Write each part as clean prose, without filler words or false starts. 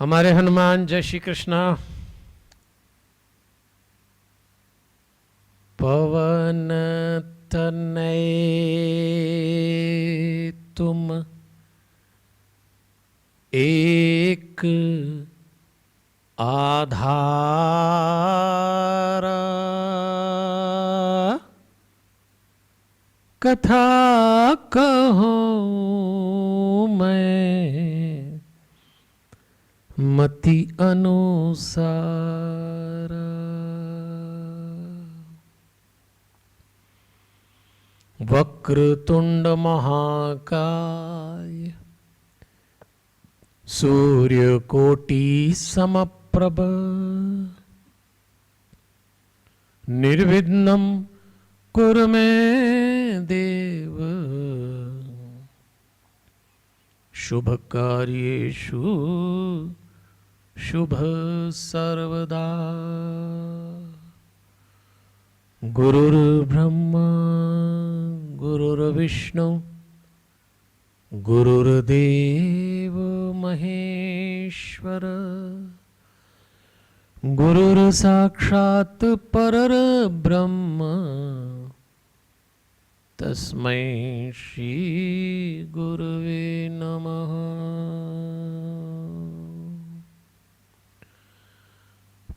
हमारे हनुमान जय श्री कृष्णा। पवन तनय तुम एक आधार, कथा कहूँ मैं मति अनुसार। वक्रतुंड महाकाय सूर्यकोटि समप्रभ, निर्विघ्नं कुरु मे देव, शुभ कार्येषु शुभ सर्वदा। गुरुर्ब्रह्मा गुरुर्विष्णु गुरुर्देव महेश्वर, गुरुर्साक्षात् परब्रह्म, तस्मै श्री गुरुवे नमः।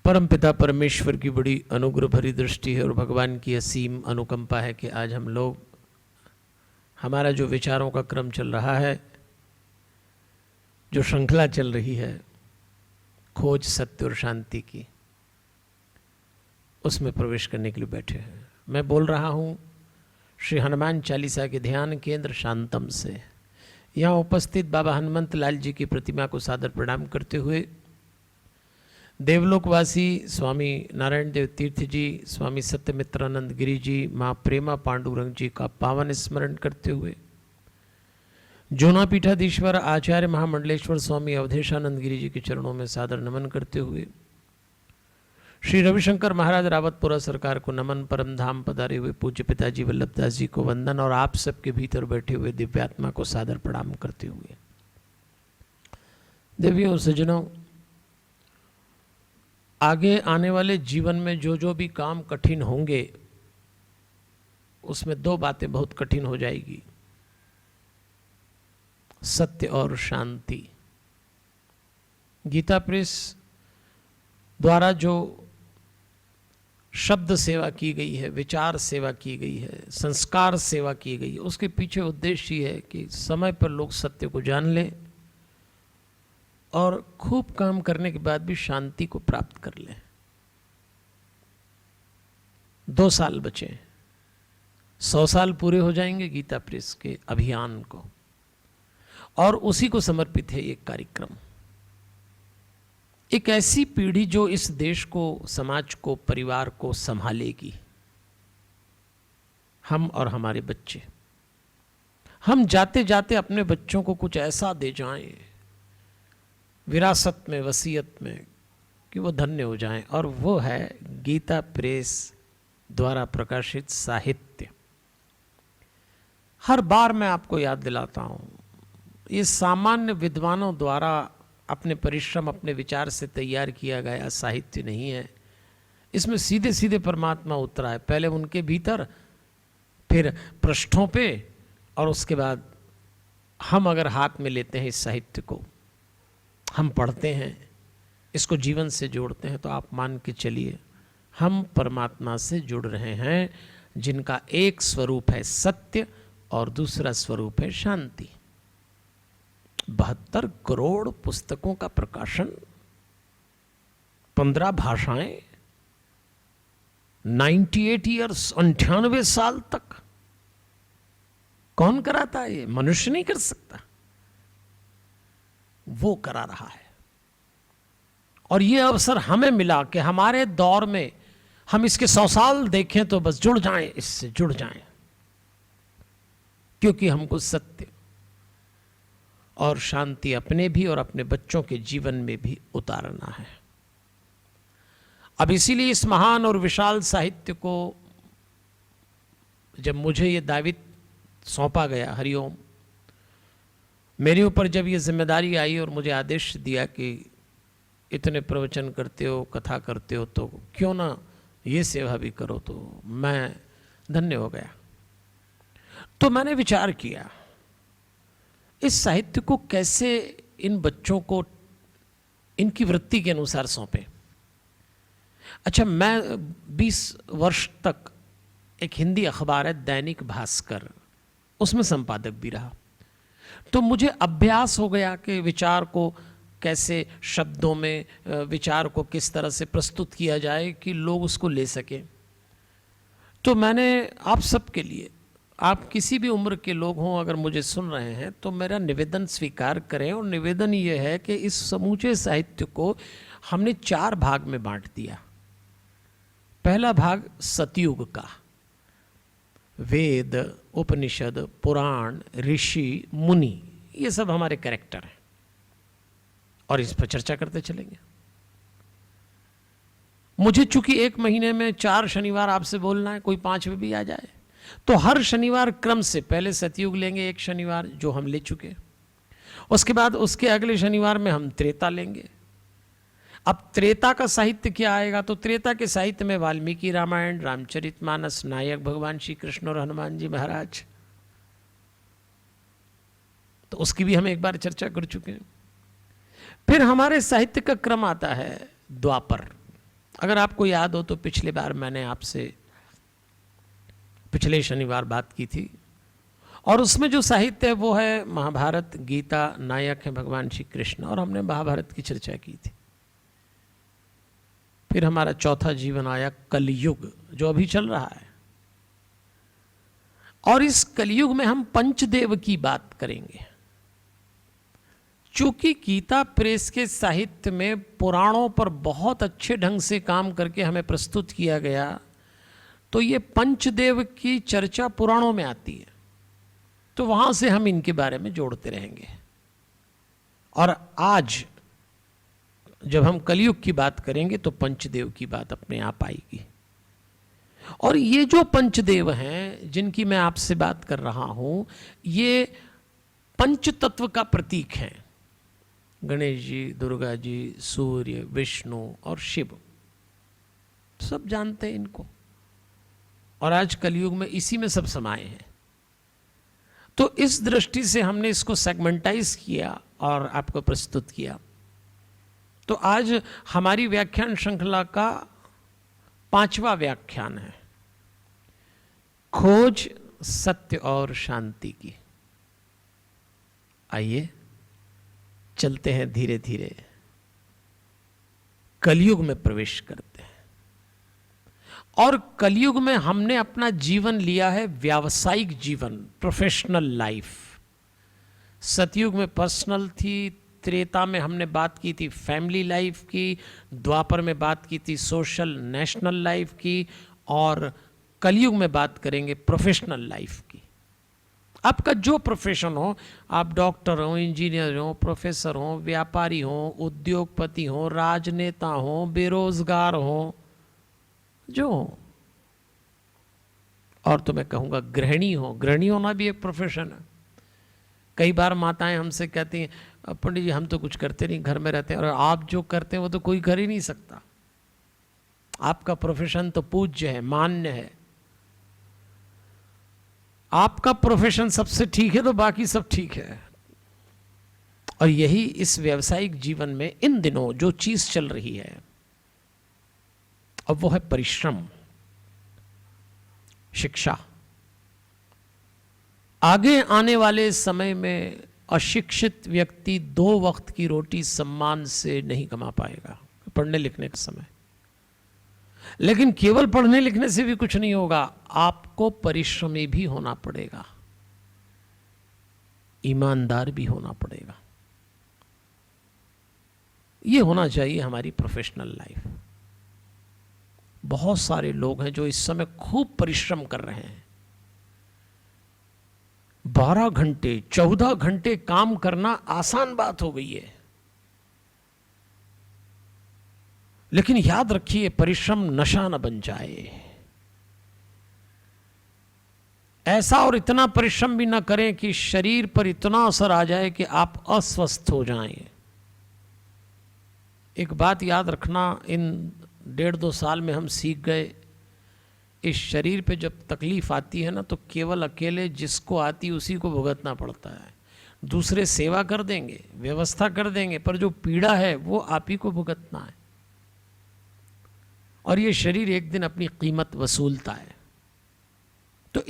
परमपिता परमेश्वर की बड़ी अनुग्रह भरी दृष्टि है और भगवान की असीम अनुकंपा है कि आज हम लोग, हमारा जो विचारों का क्रम चल रहा है, जो श्रृंखला चल रही है खोज सत्य और शांति की, उसमें प्रवेश करने के लिए बैठे हैं। मैं बोल रहा हूँ श्री हनुमान चालीसा के ध्यान केंद्र शांतम से। यहाँ उपस्थित बाबा हनुमंत लाल जी की प्रतिमा को सादर प्रणाम करते हुए देवलोकवासी स्वामी नारायण देव तीर्थ जी, स्वामी सत्यमित्रानंद गिरी जी, माँ प्रेमा पांडुरंग जी का पावन स्मरण करते हुए जूना पीठाधीश्वर आचार्य महामंडलेश्वर स्वामी अवधेशानंद गिरी जी के चरणों में सादर नमन करते हुए श्री रविशंकर महाराज रावतपुरा सरकार को नमन, परम धाम पधारे हुए पूज्य पिताजी वल्लभदास जी को वंदन और आप सबके भीतर बैठे हुए दिव्यात्मा को सादर प्रणाम करते हुए, देवियों और सज्जनों, आगे आने वाले जीवन में जो जो भी काम कठिन होंगे उसमें दो बातें बहुत कठिन हो जाएगी, सत्य और शांति। गीता प्रेस द्वारा जो शब्द सेवा की गई है, विचार सेवा की गई है, संस्कार सेवा की गई है, उसके पीछे उद्देश्य ये है कि समय पर लोग सत्य को जान लें और खूब काम करने के बाद भी शांति को प्राप्त कर लें। 2 साल बचे, 100 साल पूरे हो जाएंगे गीता प्रेस के अभियान को, और उसी को समर्पित है ये कार्यक्रम। एक ऐसी पीढ़ी जो इस देश को, समाज को, परिवार को संभालेगी। हम और हमारे बच्चे, हम जाते जाते अपने बच्चों को कुछ ऐसा दे जाएं विरासत में, वसीयत में, कि वो धन्य हो जाएं, और वो है गीता प्रेस द्वारा प्रकाशित साहित्य। हर बार मैं आपको याद दिलाता हूं, ये सामान्य विद्वानों द्वारा अपने परिश्रम, अपने विचार से तैयार किया गया साहित्य नहीं है। इसमें सीधे सीधे परमात्मा उतरा है, पहले उनके भीतर, फिर पृष्ठों पे, और उसके बाद हम अगर हाथ में लेते हैं इस साहित्य को, हम पढ़ते हैं, इसको जीवन से जोड़ते हैं, तो आप मान के चलिए हम परमात्मा से जुड़ रहे हैं, जिनका एक स्वरूप है सत्य और दूसरा स्वरूप है शांति। 72 करोड़ पुस्तकों का प्रकाशन, 15 भाषाएं, 98 ईयर्स, 98 साल तक। कौन कराता है? ये मनुष्य नहीं कर सकता, वो करा रहा है। और ये अवसर हमें मिला कि हमारे दौर में हम इसके 100 साल देखें तो बस जुड़ जाएं, इससे जुड़ जाएं, क्योंकि हमको सत्य और शांति अपने भी और अपने बच्चों के जीवन में भी उतारना है। अब इसीलिए इस महान और विशाल साहित्य को जब मुझे ये दायित्व सौंपा गया, हरिओम, मेरे ऊपर जब ये जिम्मेदारी आई और मुझे आदेश दिया कि इतने प्रवचन करते हो, कथा करते हो, तो क्यों ना ये सेवा भी करो। तो मैं धन्य हो गया। तो मैंने विचार किया इस साहित्य को कैसे इन बच्चों को इनकी वृत्ति के अनुसार सौंपे। अच्छा, मैं 20 वर्ष तक एक हिंदी अखबार है दैनिक भास्कर, उसमें संपादक भी रहा। तो मुझे अभ्यास हो गया कि विचार को कैसे शब्दों में, विचार को किस तरह से प्रस्तुत किया जाए कि लोग उसको ले सकें। तो मैंने आप सबके लिए, आप किसी भी उम्र के लोग हों अगर मुझे सुन रहे हैं, तो मेरा निवेदन स्वीकार करें। और निवेदन ये है कि इस समूचे साहित्य को हमने 4 भाग में बांट दिया। पहला भाग सतयुग का, वेद, उपनिषद, पुराण, ऋषि, मुनि, ये सब हमारे कैरेक्टर हैं और इस पर चर्चा करते चलेंगे। मुझे चूंकि 1 महीने में 4 शनिवार आपसे बोलना है, कोई 5वें भी आ जाए, तो हर शनिवार क्रम से पहले सतयुग लेंगे 1 शनिवार, जो हम ले चुके। उसके बाद उसके अगले शनिवार में हम त्रेता लेंगे। अब त्रेता का साहित्य क्या आएगा? तो त्रेता के साहित्य में वाल्मीकि रामायण, रामचरितमानस, नायक भगवान श्री कृष्ण और हनुमान जी महाराज, तो उसकी भी हम एक बार चर्चा कर चुके हैं। फिर हमारे साहित्य का क्रम आता है द्वापर। अगर आपको याद हो तो पिछले बार मैंने आपसे पिछले शनिवार बात की थी, और उसमें जो साहित्य है वो है महाभारत, गीता, नायक है भगवान श्री कृष्ण, और हमने महाभारत की चर्चा की थी। फिर हमारा चौथा जीवन आया कलयुग, जो अभी चल रहा है, और इस कलयुग में हम पंचदेव की बात करेंगे। चूंकि गीता प्रेस के साहित्य में पुराणों पर बहुत अच्छे ढंग से काम करके हमें प्रस्तुत किया गया, तो ये पंचदेव की चर्चा पुराणों में आती है, तो वहां से हम इनके बारे में जोड़ते रहेंगे। और आज जब हम कलयुग की बात करेंगे तो पंचदेव की बात अपने आप आएगी। और ये जो पंचदेव हैं जिनकी मैं आपसे बात कर रहा हूं, ये पंच तत्व का प्रतीक हैं। गणेश जी, दुर्गा जी, सूर्य, विष्णु और शिव, सब जानते हैं इनको, और आज कलयुग में इसी में सब समाये हैं। तो इस दृष्टि से हमने इसको सेगमेंटाइज किया और आपको प्रस्तुत किया। तो आज हमारी व्याख्यान श्रृंखला का 5वां व्याख्यान है, खोज सत्य और शांति की। आइए चलते हैं धीरे धीरे, कलयुग में प्रवेश करते हैं। और कलयुग में हमने अपना जीवन लिया है व्यावसायिक जीवन, प्रोफेशनल लाइफ। सतयुग में पर्सनल थी, त्रेता में हमने बात की थी फैमिली लाइफ की, द्वापर में बात की थी सोशल नेशनल लाइफ की, और कलयुग में बात करेंगे प्रोफेशनल लाइफ की। आपका जो प्रोफेशन हो, आप डॉक्टर हो, इंजीनियर हो, प्रोफेसर हो, व्यापारी हो, उद्योगपति हो, राजनेता हो, बेरोजगार हो, जो हो, और तो मैं कहूँगा गृहिणी हो। गृहिणी होना भी एक प्रोफेशन है। कई बार माताएं हमसे कहती हैं, पंडित जी हम तो कुछ करते नहीं, घर में रहते हैं। और आप जो करते हैं वो तो कोई कर ही नहीं सकता। आपका प्रोफेशन तो पूज्य है, मान्य है। आपका प्रोफेशन सबसे ठीक है तो बाकी सब ठीक है। और यही इस व्यावसायिक जीवन में इन दिनों जो चीज चल रही है, अब वो है परिश्रम, शिक्षा। आगे आने वाले समय में अशिक्षित व्यक्ति 2 वक्त की रोटी सम्मान से नहीं कमा पाएगा पढ़ने लिखने का समय। लेकिन केवल पढ़ने लिखने से भी कुछ नहीं होगा, आपको परिश्रमी भी होना पड़ेगा, ईमानदार भी होना पड़ेगा। ये होना चाहिए हमारी प्रोफेशनल लाइफ। बहुत सारे लोग हैं जो इस समय खूब परिश्रम कर रहे हैं। 12 घंटे 14 घंटे काम करना आसान बात हो गई है। लेकिन याद रखिए, परिश्रम नशा न बन जाए। ऐसा और इतना परिश्रम भी ना करें कि शरीर पर इतना असर आ जाए कि आप अस्वस्थ हो जाएं। एक बात याद रखना, इन 1.5-2 साल में हम सीख गए, इस शरीर पे जब तकलीफ आती है ना तो केवल अकेले जिसको आती उसी को भुगतना पड़ता है। दूसरे सेवा कर देंगे, व्यवस्था कर देंगे, पर जो पीड़ा है वो आप ही को भुगतना है। और ये शरीर एक दिन अपनी कीमत वसूलता है। तो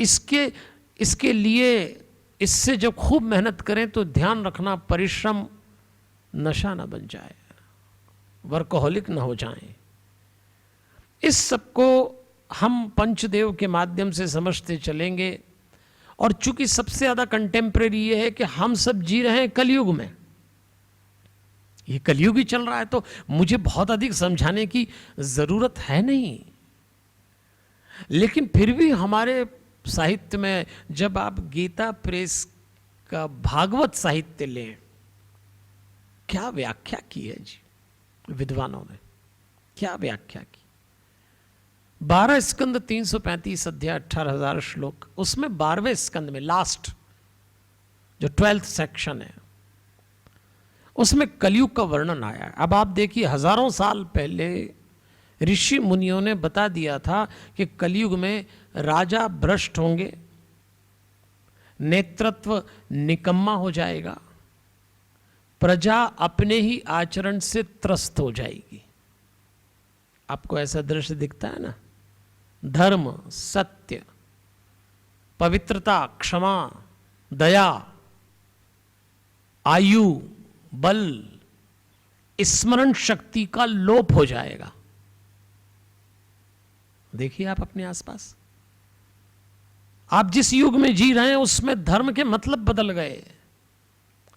इसके लिए इससे जब खूब मेहनत करें तो ध्यान रखना परिश्रम नशा ना बन जाए, वर्कोहलिक ना हो जाएं। इस सब को हम पंचदेव के माध्यम से समझते चलेंगे। और चूंकि सबसे ज़्यादा कंटेम्प्रेरी ये है कि हम सब जी रहे हैं कलयुग में, ये कलयुग ही चल रहा है, तो मुझे बहुत अधिक समझाने की ज़रूरत है नहीं। लेकिन फिर भी हमारे साहित्य में जब आप गीता प्रेस का भागवत साहित्य लें, क्या व्याख्या की है जी विद्वानों ने, क्या व्याख्या की। 12 स्कंद 335 अध्याय 18,000 श्लोक, उसमें 12वें स्कंद में लास्ट जो 12th सेक्शन है उसमें कलयुग का वर्णन आया है। अब आप देखिए, हजारों साल पहले ऋषि मुनियों ने बता दिया था कि कलयुग में राजा भ्रष्ट होंगे, नेतृत्व निकम्मा हो जाएगा, प्रजा अपने ही आचरण से त्रस्त हो जाएगी। आपको ऐसा दृश्य दिखता है ना, धर्म, सत्य, पवित्रता, क्षमा, दया, आयु, बल, स्मरण शक्ति का लोप हो जाएगा। देखिए आप अपने आसपास, आप जिस युग में जी रहे हैं उसमें धर्म के मतलब बदल गए,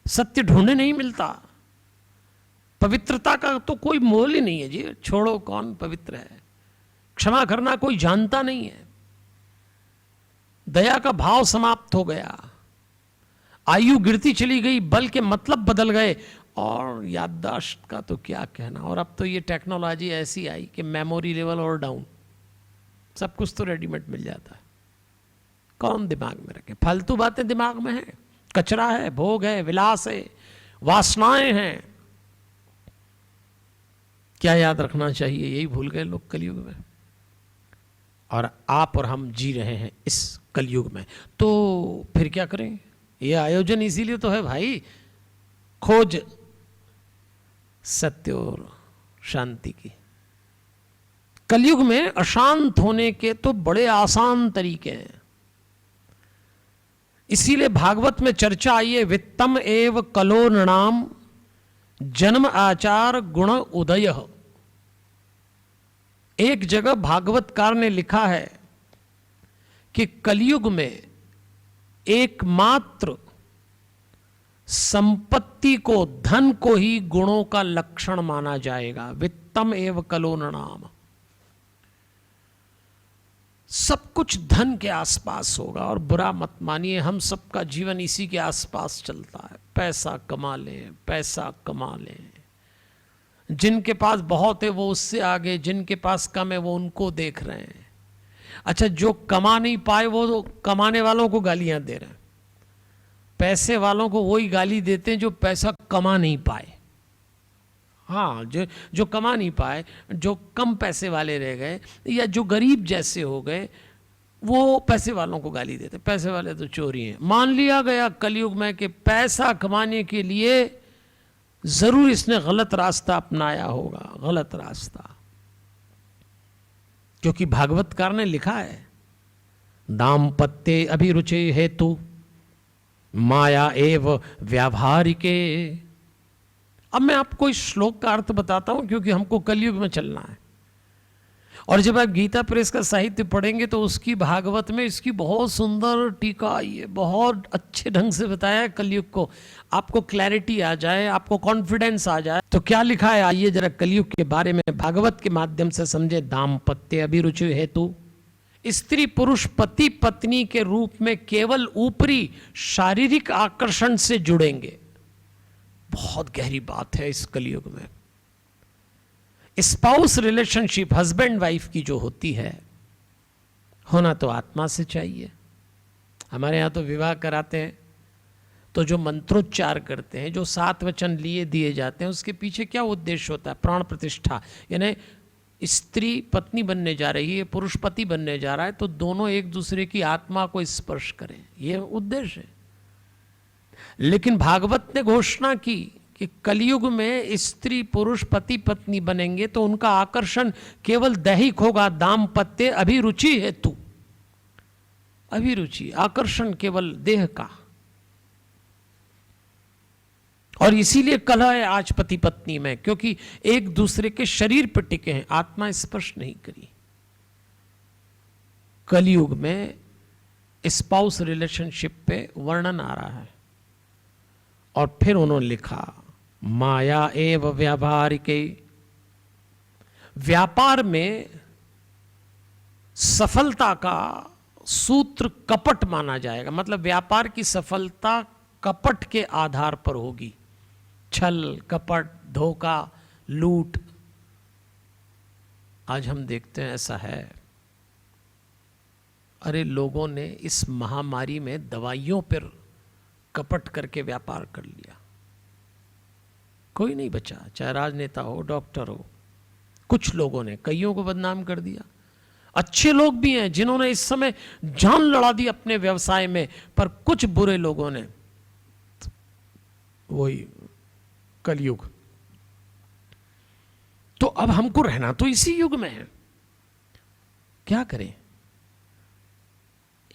सत्य ढूंढने नहीं मिलता, पवित्रता का तो कोई मोल ही नहीं है जी, छोड़ो कौन पवित्र है, क्षमा करना कोई जानता नहीं है, दया का भाव समाप्त हो गया, आयु गिरती चली गई, बल के मतलब बदल गए, और याददाश्त का तो क्या कहना। और अब तो ये टेक्नोलॉजी ऐसी आई कि मेमोरी लेवल और डाउन, सब कुछ तो रेडीमेड मिल जाता है, कौन दिमाग में रखे, फालतू बातें दिमाग में हैं, कचरा है, भोग है, विलास है, वासनाएं हैं। क्या याद रखना चाहिए, यही भूल गए लोग कलयुग में। और आप और हम जी रहे हैं इस कलयुग में, तो फिर क्या करें। ये आयोजन इसीलिए तो है भाई, खोज सत्य और शांति की। कलयुग में अशांत होने के तो बड़े आसान तरीके हैं, इसीलिए भागवत में चर्चा आई है, वित्तम एव कलो नृणाम जन्म आचार गुण उदय। एक जगह भागवतकार ने लिखा है कि कलयुग में एकमात्र संपत्ति को, धन को ही गुणों का लक्षण माना जाएगा। वित्तम एव कलो नृणाम, सब कुछ धन के आसपास होगा। और बुरा मत मानिए, हम सबका जीवन इसी के आसपास चलता है, पैसा कमा लें, पैसा कमा लें। जिनके पास बहुत है वो उससे आगे, जिनके पास कम है वो उनको देख रहे हैं। अच्छा, जो कमा नहीं पाए वो तो कमाने वालों को गालियां दे रहे हैं, पैसे वालों को वही गाली देते हैं जो पैसा कमा नहीं पाए। हाँ, जो कमा नहीं पाए, जो कम पैसे वाले रह गए या जो गरीब जैसे हो गए, वो पैसे वालों को गाली देते, पैसे वाले तो चोरी हैं। मान लिया गया कलयुग में कि पैसा कमाने के लिए जरूर इसने गलत रास्ता अपनाया होगा, गलत रास्ता। क्योंकि भागवतकार ने लिखा है, दाम्पत्ये अभिरुचे हेतु माया एव व्यावहारिके। अब मैं आपको इस श्लोक का अर्थ बताता हूं, क्योंकि हमको कलयुग में चलना है। और जब आप गीता प्रेस का साहित्य पढ़ेंगे तो उसकी भागवत में इसकी बहुत सुंदर टीका आई है, बहुत अच्छे ढंग से बताया है कलयुग को, आपको क्लैरिटी आ जाए, आपको कॉन्फिडेंस आ जाए। तो क्या लिखा है, आइए जरा कलयुग के बारे में भागवत के माध्यम से समझे। दाम्पत्य अभिरुचि हेतु, स्त्री पुरुष पति पत्नी के रूप में केवल ऊपरी शारीरिक आकर्षण से जुड़ेंगे। बहुत गहरी बात है इस कलयुग में। स्पाउस रिलेशनशिप, हस्बैंड वाइफ की जो होती है, होना तो आत्मा से चाहिए। हमारे यहाँ तो विवाह कराते हैं, तो जो मंत्रोच्चार करते हैं, जो 7 वचन लिए दिए जाते हैं, उसके पीछे क्या उद्देश्य होता है? प्राण प्रतिष्ठा। यानी स्त्री पत्नी बनने जा रही है, पुरुष पति बनने जा रहा है, तो दोनों एक दूसरे की आत्मा को स्पर्श करें, यह उद्देश्य है। लेकिन भागवत ने घोषणा की कि कलयुग में स्त्री पुरुष पति पत्नी बनेंगे तो उनका आकर्षण केवल दैहिक होगा, दाम्पत्य अभिरुचि हेतु, अभिरुचि, आकर्षण केवल देह का। और इसीलिए कलह है आज पति पत्नी में, क्योंकि एक दूसरे के शरीर पर टिके हैं, आत्मा स्पर्श नहीं करी। कलयुग में स्पाउस रिलेशनशिप पे वर्णन आ रहा है। और फिर उन्होंने लिखा माया एव व्यावहारिके, व्यापार में सफलता का सूत्र कपट माना जाएगा। मतलब व्यापार की सफलता कपट के आधार पर होगी, छल कपट धोखा लूट। आज हम देखते हैं ऐसा है। अरे लोगों ने इस महामारी में दवाइयों पर कपट करके व्यापार कर लिया, कोई नहीं बचा, चाहे राजनेता हो डॉक्टर हो। कुछ लोगों ने कईयों को बदनाम कर दिया। अच्छे लोग भी हैं जिन्होंने इस समय जान लड़ा दी अपने व्यवसाय में, पर कुछ बुरे लोगों ने, वही कलयुग। तो अब हमको रहना तो इसी युग में है, क्या करें?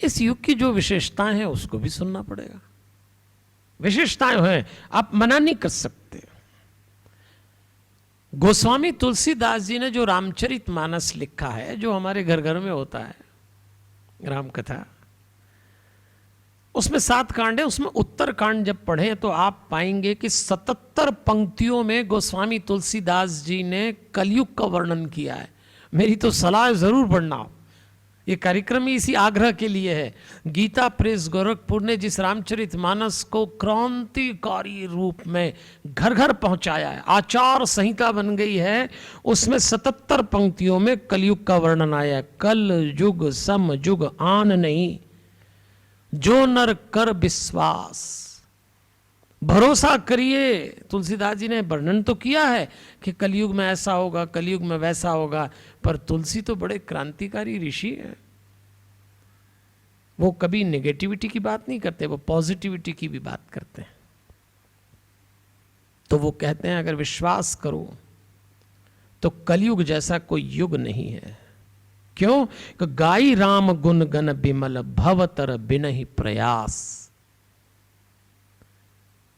इस युग की जो विशेषताएं हैं उसको भी सुनना पड़ेगा। विशेषताएं हैं, आप मना नहीं कर सकते। गोस्वामी तुलसीदास जी ने जो रामचरितमानस लिखा है, जो हमारे घर घर में होता है, राम कथा, उसमें 7 कांड है। उसमें उत्तर कांड जब पढ़ें तो आप पाएंगे कि 77 पंक्तियों में गोस्वामी तुलसीदास जी ने कलयुग का वर्णन किया है। मेरी तो सलाह जरूर पढ़ना, ये कार्यक्रम ही इसी आग्रह के लिए है। गीता प्रेस गोरखपुर ने जिस रामचरितमानस को क्रांतिकारी रूप में घर घर पहुंचाया है, आचार संहिता बन गई है, उसमें 77 पंक्तियों में कलयुग का वर्णन आया है। कल युग सम युग आन नहीं, जो नर कर विश्वास। भरोसा करिए। तुलसीदास जी ने वर्णन तो किया है कि कलयुग में ऐसा होगा, कलयुग में वैसा होगा, पर तुलसी तो बड़े क्रांतिकारी ऋषि हैं। वो कभी नेगेटिविटी की बात नहीं करते, वो पॉजिटिविटी की भी बात करते हैं। तो वो कहते हैं अगर विश्वास करो तो कलयुग जैसा कोई युग नहीं है। क्यों? कि गाई राम गुण गण बिमल भवतर बिनहि प्रयास।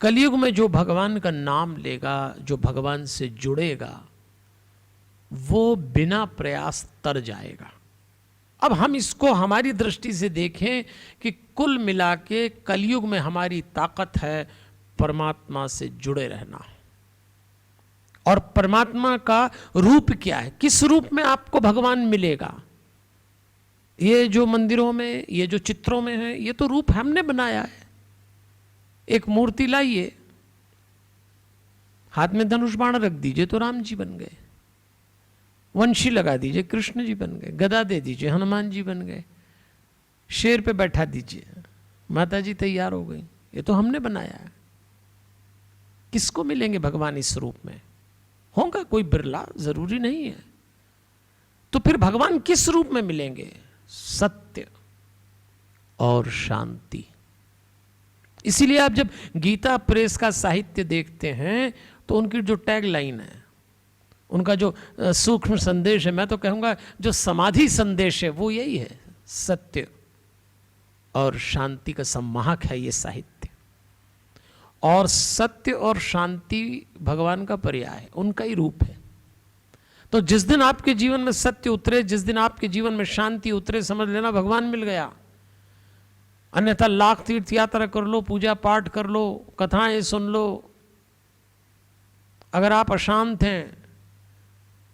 कलयुग में जो भगवान का नाम लेगा, जो भगवान से जुड़ेगा, वो बिना प्रयास तर जाएगा। अब हम इसको हमारी दृष्टि से देखें कि कुल मिला के कलयुग में हमारी ताकत है परमात्मा से जुड़े रहना। और परमात्मा का रूप क्या है? किस रूप में आपको भगवान मिलेगा? ये जो मंदिरों में, ये जो चित्रों में है, ये तो रूप हमने बनाया है। एक मूर्ति लाइए, हाथ में धनुष बाण रख दीजिए तो राम जी बन गए, वंशी लगा दीजिए कृष्ण जी बन गए, गदा दे दीजिए हनुमान जी बन गए, शेर पे बैठा दीजिए माता जी तैयार हो गई। ये तो हमने बनाया है। किसको मिलेंगे भगवान इस रूप में? होगा कोई बिरला, जरूरी नहीं है। तो फिर भगवान किस रूप में मिलेंगे? सत्य और शांति। इसीलिए आप जब गीता प्रेस का साहित्य देखते हैं तो उनकी जो टैग लाइन है, उनका जो सूक्ष्म संदेश है, मैं तो कहूंगा जो समाधि संदेश है, वो यही है, सत्य और शांति का सम्माहक है ये साहित्य। और सत्य और शांति भगवान का पर्याय है, उनका ही रूप है। तो जिस दिन आपके जीवन में सत्य उतरे, जिस दिन आपके जीवन में शांति उतरे, समझ लेना भगवान मिल गया। अन्यथा लाख तीर्थ यात्रा कर लो, पूजा पाठ कर लो, कथाएं सुन लो, अगर आप अशांत हैं,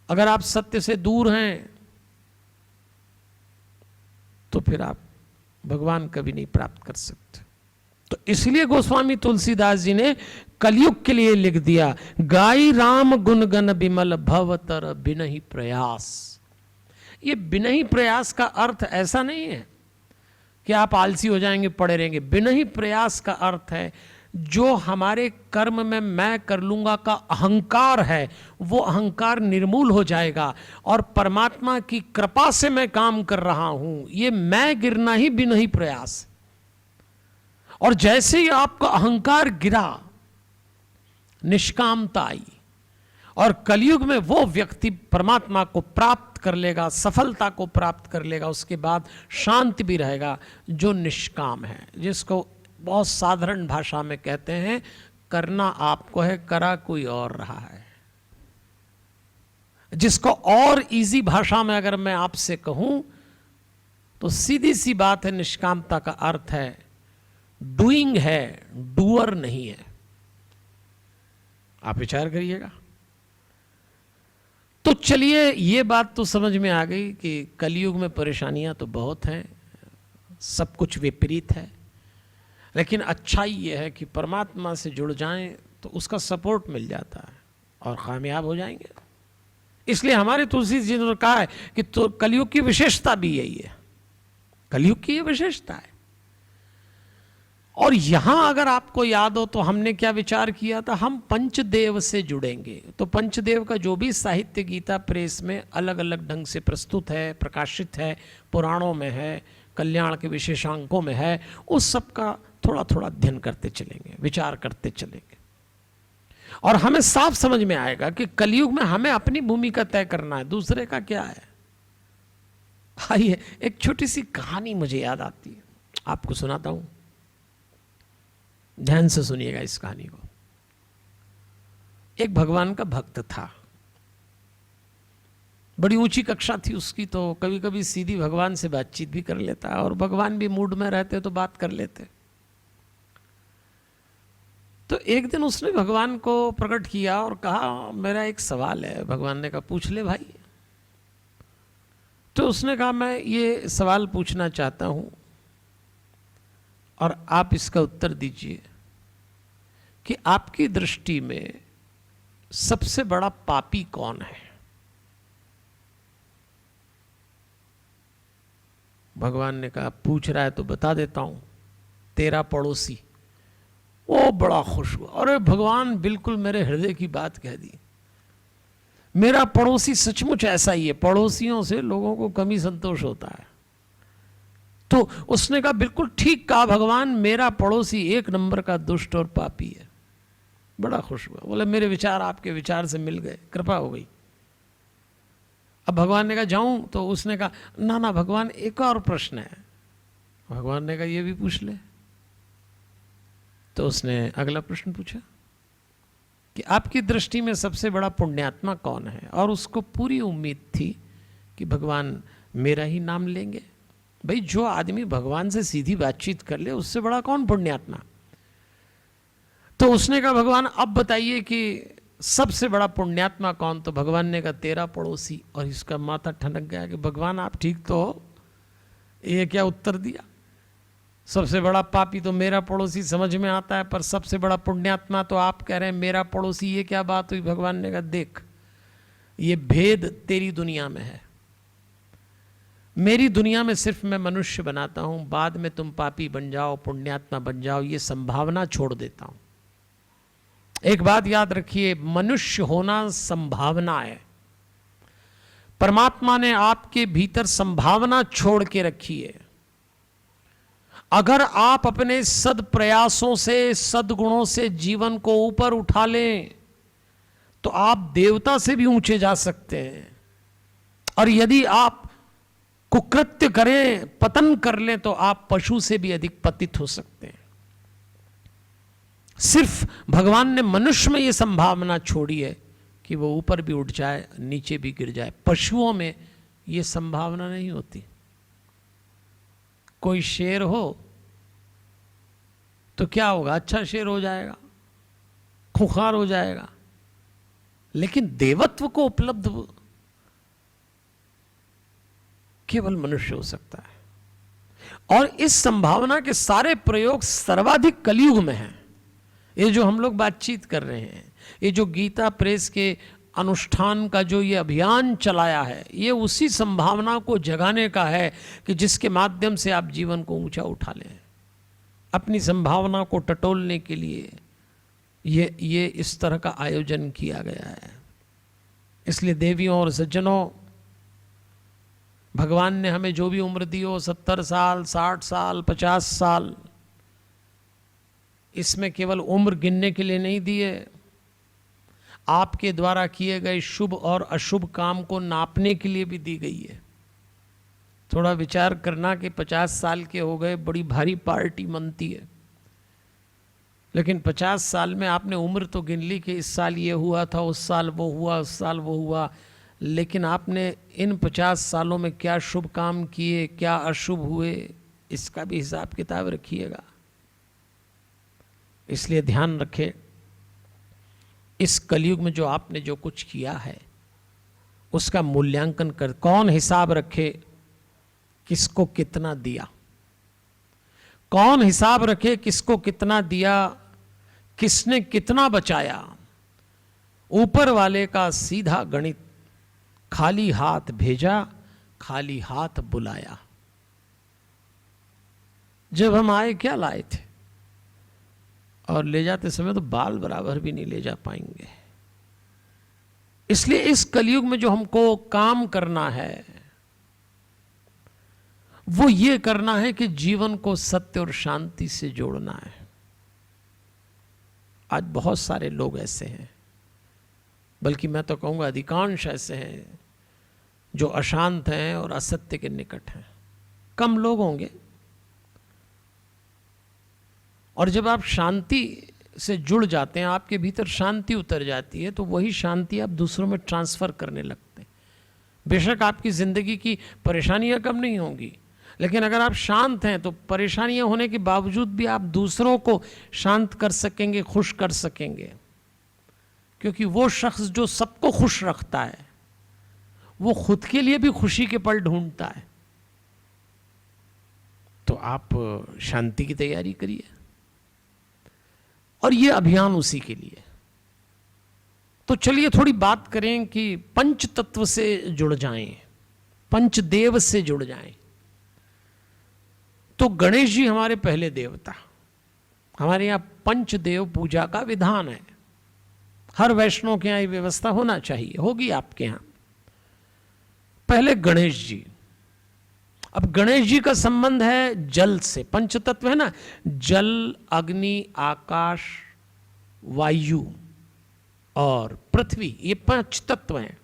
अगर आप सत्य से दूर हैं, तो फिर आप भगवान कभी नहीं प्राप्त कर सकते। तो इसलिए गोस्वामी तुलसीदास जी ने कलयुग के लिए लिख दिया, गाई राम गुण गण बिमल भवतर बिनहि प्रयास। ये बिनहि प्रयास का अर्थ ऐसा नहीं है कि आप आलसी हो जाएंगे, पड़े रहेंगे। बिनहि प्रयास का अर्थ है जो हमारे कर्म में मैं कर लूंगा का अहंकार है, वो अहंकार निर्मूल हो जाएगा और परमात्मा की कृपा से मैं काम कर रहा हूं, ये मैं गिरना ही बिना ही प्रयास। और जैसे ही आपका अहंकार गिरा, निष्कामता आई और कलयुग में वो व्यक्ति परमात्मा को प्राप्त कर लेगा, सफलता को प्राप्त कर लेगा, उसके बाद शांति भी रहेगा, जो निष्काम है, जिसको बहुत साधारण भाषा में कहते हैं करना आपको है, करा कोई और रहा है। जिसको और इजी भाषा में अगर मैं आपसे कहूं तो सीधी सी बात है, निष्कामता का अर्थ है डूइंग है, डूअर नहीं है। आप विचार करिएगा। तो चलिए, ये बात तो समझ में आ गई कि कलयुग में परेशानियां तो बहुत हैं, सब कुछ विपरीत है, लेकिन अच्छाई ये है कि परमात्मा से जुड़ जाएं तो उसका सपोर्ट मिल जाता है और कामयाब हो जाएंगे। इसलिए हमारे तुलसी जी ने कहा है कि तो कलयुग की विशेषता भी यही है, कलयुग की ये विशेषता है। और यहां अगर आपको याद हो तो हमने क्या विचार किया था, हम पंचदेव से जुड़ेंगे। तो पंचदेव का जो भी साहित्य गीता प्रेस में अलग अलग ढंग से प्रस्तुत है, प्रकाशित है, पुराणों में है, कल्याण के विशेषांकों में है, उस सब का थोड़ा थोड़ा अध्ययन करते चलेंगे, विचार करते चलेंगे और हमें साफ समझ में आएगा कि कलयुग में हमें अपनी भूमिका तय करना है, दूसरे का क्या है। आइए, एक छोटी सी कहानी मुझे याद आती है, आपको सुनाता हूं, ध्यान से सुनिएगा इस कहानी को। एक भगवान का भक्त था, बड़ी ऊंची कक्षा थी उसकी, तो कभी कभी सीधी भगवान से बातचीत भी कर लेता और भगवान भी मूड में रहते तो बात कर लेते। तो एक दिन उसने भगवान को प्रकट किया और कहा, मेरा एक सवाल है। भगवान ने कहा, पूछ ले भाई। तो उसने कहा, मैं ये सवाल पूछना चाहता हूं और आप इसका उत्तर दीजिए कि आपकी दृष्टि में सबसे बड़ा पापी कौन है। भगवान ने कहा, पूछ रहा है तो बता देता हूं, तेरा पड़ोसी। वो बड़ा खुश हुआ, अरे भगवान बिल्कुल मेरे हृदय की बात कह दी, मेरा पड़ोसी सचमुच ऐसा ही है, पड़ोसियों से लोगों को कम ही संतोष होता है। तो उसने कहा, बिल्कुल ठीक कहा भगवान, मेरा पड़ोसी एक नंबर का दुष्ट और पापी है। बड़ा खुश हुआ, बोले मेरे विचार आपके विचार से मिल गए, कृपा हो गई। अब भगवान ने कहा, जाऊं? तो उसने कहा, ना ना भगवान, एक और प्रश्न है। भगवान ने कहा, ये भी पूछ ले। तो उसने अगला प्रश्न पूछा कि आपकी दृष्टि में सबसे बड़ा पुण्यात्मा कौन है। और उसको पूरी उम्मीद थी कि भगवान मेरा ही नाम लेंगे। भाई, जो आदमी भगवान से सीधी बातचीत कर ले, उससे बड़ा कौन पुण्यात्मा। तो उसने कहा, भगवान अब बताइए कि सबसे बड़ा पुण्यात्मा कौन। तो भगवान ने कहा, तेरा पड़ोसी। और इसका माथा ठनक गया कि भगवान आप ठीक तो हो, ये क्या उत्तर दिया। सबसे बड़ा पापी तो मेरा पड़ोसी समझ में आता है, पर सबसे बड़ा पुण्यात्मा तो आप कह रहे हैं मेरा पड़ोसी, ये क्या बात हुई। भगवान ने कहा, देख, ये भेद तेरी दुनिया में है, मेरी दुनिया में सिर्फ मैं मनुष्य बनाता हूं, बाद में तुम पापी बन जाओ, पुण्यात्मा बन जाओ, ये संभावना छोड़ देता हूं। एक बात याद रखिए, मनुष्य होना संभावना है। परमात्मा ने आपके भीतर संभावना छोड़ के रखी है। अगर आप अपने सद प्रयासों से, सदगुणों से जीवन को ऊपर उठा लें तो आप देवता से भी ऊंचे जा सकते हैं, और यदि आप कुकृत्य करें, पतन कर लें, तो आप पशु से भी अधिक पतित हो सकते हैं। सिर्फ भगवान ने मनुष्य में यह संभावना छोड़ी है कि वो ऊपर भी उठ जाए, नीचे भी गिर जाए। पशुओं में यह संभावना नहीं होती। कोई शेर हो तो क्या होगा, अच्छा शेर हो जाएगा, खुंखार हो जाएगा, लेकिन देवत्व को उपलब्ध केवल मनुष्य हो सकता है। और इस संभावना के सारे प्रयोग सर्वाधिक कलयुग में हैं। ये जो हम लोग बातचीत कर रहे हैं, ये जो गीता प्रेस के अनुष्ठान का जो ये अभियान चलाया है, ये उसी संभावना को जगाने का है कि जिसके माध्यम से आप जीवन को ऊंचा उठा लें। अपनी संभावना को टटोलने के लिए ये इस तरह का आयोजन किया गया है। इसलिए देवियों और सज्जनों, भगवान ने हमें जो भी उम्र दी हो, 70 साल, 60 साल, 50 साल, इसमें केवल उम्र गिनने के लिए नहीं दी है, आपके द्वारा किए गए शुभ और अशुभ काम को नापने के लिए भी दी गई है। थोड़ा विचार करना कि 50 साल के हो गए, बड़ी भारी पार्टी मनती है, लेकिन 50 साल में आपने उम्र तो गिन ली कि इस साल ये हुआ था, उस साल वो हुआ, उस साल वो हुआ, लेकिन आपने इन 50 सालों में क्या शुभ काम किए, क्या अशुभ हुए, इसका भी हिसाब किताब रखिएगा। इसलिए ध्यान रखें, इस कलयुग में जो आपने जो कुछ किया है उसका मूल्यांकन कर, कौन हिसाब रखे किसको कितना दिया, कौन हिसाब रखे किसको कितना दिया, किसने कितना बचाया। ऊपर वाले का सीधा गणित, खाली हाथ भेजा, खाली हाथ बुलाया। जब हम आए क्या लाए थे, और ले जाते समय तो बाल बराबर भी नहीं ले जा पाएंगे। इसलिए इस कलयुग में जो हमको काम करना है वो ये करना है कि जीवन को सत्य और शांति से जोड़ना है। आज बहुत सारे लोग ऐसे हैं, बल्कि मैं तो कहूंगा अधिकांश ऐसे हैं जो अशांत हैं और असत्य के निकट हैं। कम लोग होंगे, और जब आप शांति से जुड़ जाते हैं, आपके भीतर शांति उतर जाती है, तो वही शांति आप दूसरों में ट्रांसफर करने लगते हैं। बेशक आपकी जिंदगी की परेशानियां कम नहीं होंगी, लेकिन अगर आप शांत हैं तो परेशानियां होने के बावजूद भी आप दूसरों को शांत कर सकेंगे, खुश कर सकेंगे। क्योंकि वो शख्स जो सबको खुश रखता है वो खुद के लिए भी खुशी के पल ढूंढता है। तो आप शांति की तैयारी करिए, और ये अभियान उसी के लिए। तो चलिए थोड़ी बात करें कि पंच तत्व से जुड़ जाएं, पंचदेव से जुड़ जाएं। तो गणेश जी हमारे पहले देवता। हमारे यहां पंचदेव पूजा का विधान है। हर वैष्णव के यहां ये व्यवस्था होना चाहिए, होगी आपके यहां। पहले गणेश जी। अब गणेश जी का संबंध है जल से। पंच तत्व है ना, जल, अग्नि, आकाश, वायु और पृथ्वी, ये 5 तत्व हैं।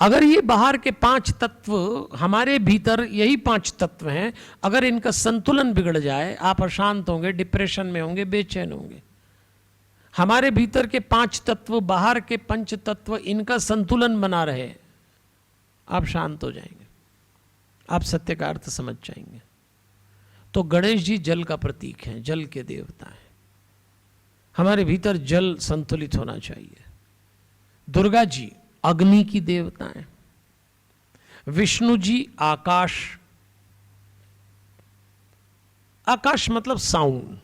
अगर ये बाहर के 5 तत्व, हमारे भीतर यही 5 तत्व हैं, अगर इनका संतुलन बिगड़ जाए, आप अशांत होंगे, डिप्रेशन में होंगे, बेचैन होंगे। हमारे भीतर के 5 तत्व, बाहर के 5 तत्व, इनका संतुलन बना रहे, आप शांत हो जाएंगे, आप सत्य का अर्थ समझ जाएंगे। तो गणेश जी जल का प्रतीक हैं, जल के देवता हैं। हमारे भीतर जल संतुलित होना चाहिए। दुर्गा जी अग्नि की देवता हैं। विष्णु जी आकाश, आकाश मतलब साउंड।